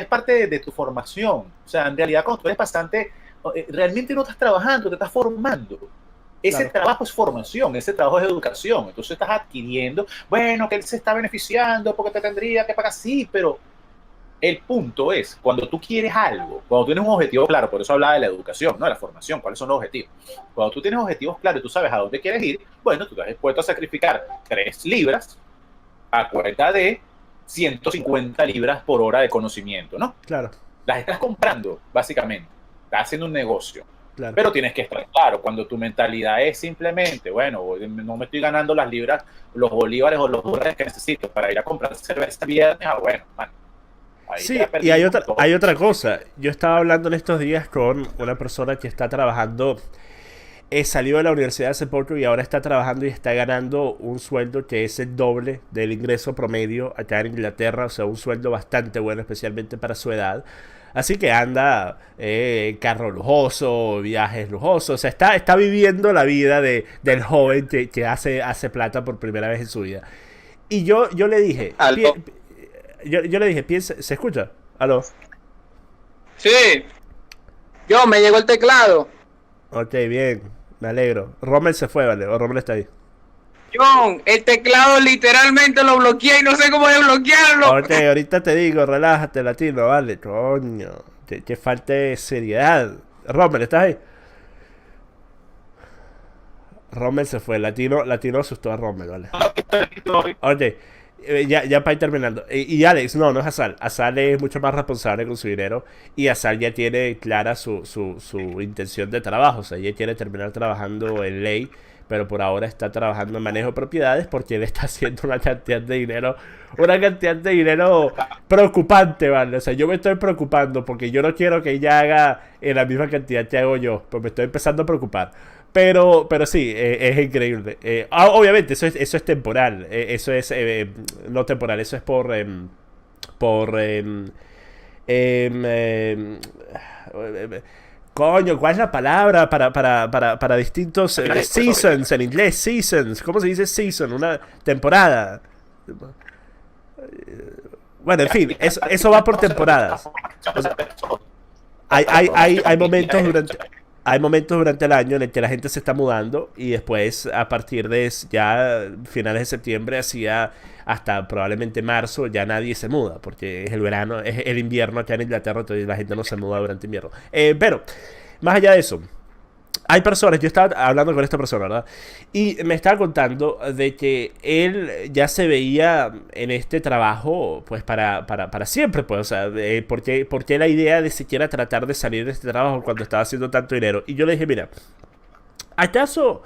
Speaker 2: es parte de tu formación. O sea, en realidad cuando tú eres pasante, realmente no estás trabajando, te estás formando. Ese trabajo es formación, ese trabajo es educación. Entonces estás adquiriendo, bueno, que él se está beneficiando porque te tendría que pagar, sí, pero el punto es, cuando tú quieres algo, cuando tienes un objetivo claro, por eso hablaba de la educación, no de la formación, ¿cuáles son los objetivos? Cuando tú tienes objetivos claros y tú sabes a dónde quieres ir, bueno, tú estás dispuesto a sacrificar 3 libras a cuenta de 150 libras por hora de conocimiento, ¿no?
Speaker 1: Claro.
Speaker 2: Las estás comprando, básicamente. Estás haciendo un negocio.
Speaker 1: Claro.
Speaker 2: Pero tienes que estar claro, cuando tu mentalidad es simplemente, bueno, no me estoy ganando las libras, los bolívares o los dólares que necesito para ir a comprar cerveza viernes, bueno, man.
Speaker 1: Sí, y hay otra cosa. Yo estaba hablando en estos días con una persona que está trabajando, salió de la universidad hace poco y ahora está trabajando y está ganando un sueldo que es el doble del ingreso promedio acá en Inglaterra, o sea, un sueldo bastante bueno, especialmente para su edad. Así que anda carro lujoso, viajes lujosos, o sea, está viviendo la vida del joven que hace plata por primera vez en su vida. Y yo le dije, yo le dije, piensa, ¿se escucha? ¿Aló?
Speaker 3: Sí. Yo, me llegó el teclado.
Speaker 1: Ok, bien, me alegro. Rommel se fue, ¿vale? O Rommel está ahí.
Speaker 3: John, el teclado literalmente lo bloqueé y no sé cómo desbloquearlo.
Speaker 1: Ok, ahorita te digo, relájate, latino, vale, coño. Que falta de seriedad. Rommel, ¿estás ahí? Rommel se fue, latino asustó a Rommel, ¿vale? Ok. Ya para ir terminando. Y Alex, no es Asal. Asal es mucho más responsable con su dinero. Y Asal ya tiene clara su intención de trabajo. O sea, ella quiere terminar trabajando en ley pero por ahora está trabajando en manejo de propiedades porque él está haciendo una cantidad de dinero preocupante, ¿vale? O sea, yo me estoy preocupando porque yo no quiero que ella haga la misma cantidad que hago yo, pues me estoy empezando a preocupar. Pero sí, es increíble. Obviamente, eso es temporal. Eso es no temporal, eso es por coño, ¿cuál es la palabra para distintos seasons en inglés? Seasons. ¿Cómo se dice season? Una temporada. Bueno, en fin, eso va por temporadas. O sea, hay momentos durante el año en el que la gente se está mudando y después a partir de ya finales de septiembre hasta probablemente marzo ya nadie se muda porque es el verano, es el invierno acá en Inglaterra, entonces la gente no se muda durante invierno. Pero más allá de eso, hay personas, yo estaba hablando con esta persona, ¿verdad? Y me estaba contando de que él ya se veía en este trabajo, pues para siempre, pues, o sea, ¿por qué la idea de siquiera tratar de salir de este trabajo cuando estaba haciendo tanto dinero? Y yo le dije, mira, ¿acaso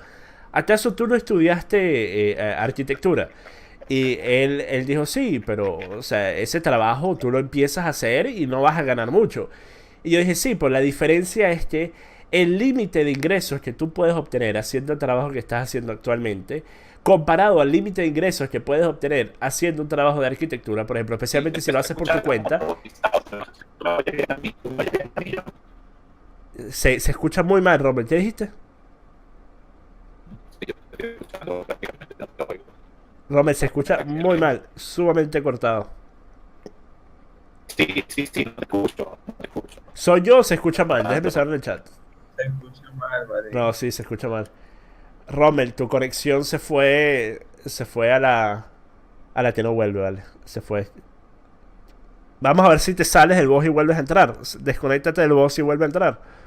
Speaker 1: tú no estudiaste arquitectura? Y él dijo, sí, pero, o sea, ese trabajo tú lo empiezas a hacer y no vas a ganar mucho. Y yo dije, sí, pues la diferencia es que el límite de ingresos que tú puedes obtener haciendo el trabajo que estás haciendo actualmente, comparado al límite de ingresos que puedes obtener haciendo un trabajo de arquitectura, por ejemplo, especialmente si lo haces por tu cuenta, se escucha muy mal, Robert. ¿Qué dijiste? Robert, se escucha muy mal, sumamente cortado.
Speaker 2: Sí, no te escucho.
Speaker 1: ¿Soy yo o se escucha mal? Déjame saber en el chat.
Speaker 4: Se escucha mal, vale.
Speaker 1: No, sí, se escucha mal. Rommel, tu conexión se fue a la que no vuelve, ¿vale? Se fue. Vamos a ver si te sales del voz y vuelves a entrar. Desconéctate del voz y vuelve a entrar.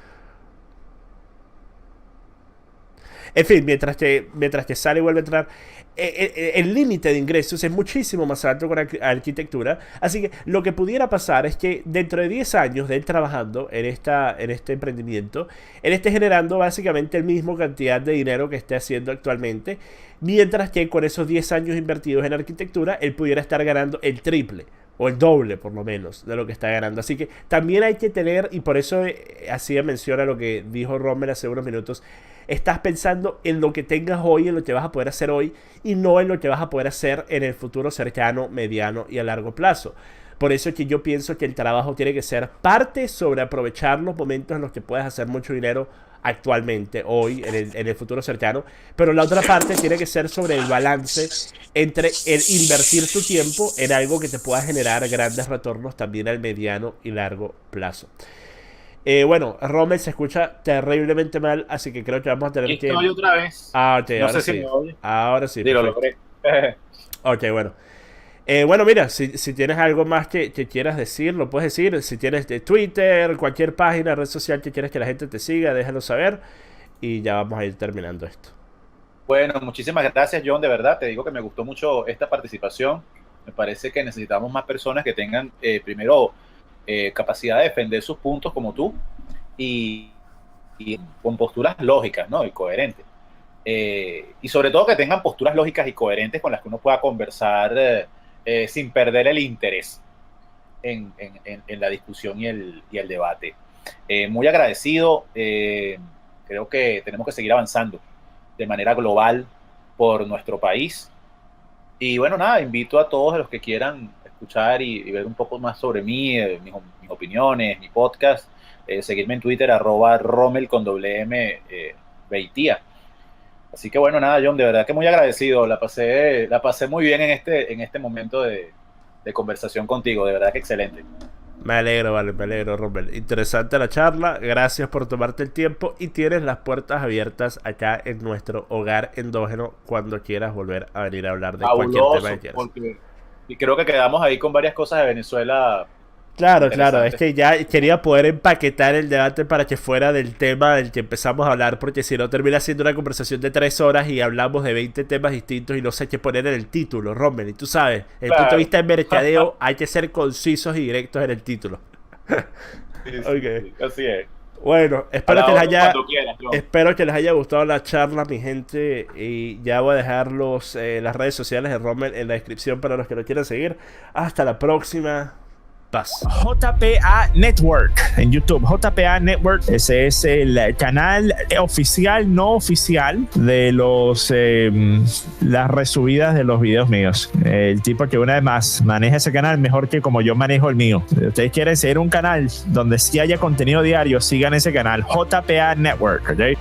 Speaker 1: En fin, mientras que sale y vuelve a entrar, el límite de ingresos es muchísimo más alto con arquitectura. Así que lo que pudiera pasar es que dentro de 10 años de él trabajando en este emprendimiento, él esté generando básicamente el mismo cantidad de dinero que esté haciendo actualmente, mientras que con esos 10 años invertidos en arquitectura, él pudiera estar ganando el triple o el doble por lo menos de lo que está ganando. Así que también hay que tener, y por eso hacía mención a lo que dijo Rommel hace unos minutos, estás pensando en lo que tengas hoy, en lo que vas a poder hacer hoy y no en lo que vas a poder hacer en el futuro cercano, mediano y a largo plazo. Por eso es que yo pienso que el trabajo tiene que ser parte sobre aprovechar los momentos en los que puedes hacer mucho dinero actualmente, hoy, en el futuro cercano, pero la otra parte tiene que ser sobre el balance entre el invertir tu tiempo en algo que te pueda generar grandes retornos también al mediano y largo plazo. Bueno, Rommel se escucha terriblemente mal, así que creo que vamos a tener que...
Speaker 2: Estoy otra vez.
Speaker 1: Ok,
Speaker 2: no
Speaker 1: ahora
Speaker 2: sé
Speaker 1: sí.
Speaker 2: si me oye.
Speaker 1: Ahora sí.
Speaker 2: Sí, lo logré.
Speaker 1: Ok, bueno. Bueno, mira, si tienes algo más que quieras decir, lo puedes decir. Si tienes de Twitter, cualquier página, red social que quieras que la gente te siga, déjalo saber. Y ya vamos a ir terminando esto.
Speaker 2: Bueno, muchísimas gracias, John. De verdad, te digo que me gustó mucho esta participación. Me parece que necesitamos más personas que tengan, primero, capacidad de defender sus puntos como tú y con posturas lógicas, ¿no? Y coherentes. Y sobre todo que tengan posturas lógicas y coherentes con las que uno pueda conversar sin perder el interés en la discusión y el debate. Muy agradecido. Creo que tenemos que seguir avanzando de manera global por nuestro país. Y bueno, nada, invito a todos los que quieran escuchar y ver un poco más sobre mí, mis opiniones, mi podcast, seguirme en Twitter, @Rommel con _M Beitia. Así que bueno, nada, John, de verdad que muy agradecido. La pasé muy bien en este momento de conversación contigo. De verdad que excelente.
Speaker 1: Me alegro, Rommel. Interesante la charla. Gracias por tomarte el tiempo y tienes las puertas abiertas acá en nuestro hogar endógeno cuando quieras volver a venir a hablar de cualquier tema que quieras.
Speaker 2: Y creo que quedamos ahí con varias cosas de Venezuela.
Speaker 1: Claro, es que ya quería poder empaquetar el debate para que fuera del tema del que empezamos a hablar, porque si no termina siendo una conversación de 3 horas y hablamos de 20 temas distintos y no sé qué poner en el título, Rommel, y tú sabes, desde el punto de vista de mercadeo hay que ser concisos y directos en el título.
Speaker 2: Sí, okay. Así es.
Speaker 1: Bueno,
Speaker 2: Cuando quieras, John.
Speaker 1: espero que les haya gustado la charla, mi gente. Y ya voy a dejar las redes sociales de Rommel en la descripción para los que lo quieran seguir. Hasta la próxima. Paz.
Speaker 5: JPA Network en YouTube. JPA Network, ese es el canal oficial, no oficial de las resubidas de los videos míos. El tipo que una vez más maneja ese canal mejor que como yo manejo el mío. Si ustedes quieren seguir un canal donde sí haya contenido diario, sigan ese canal, JPA Network, ¿ok?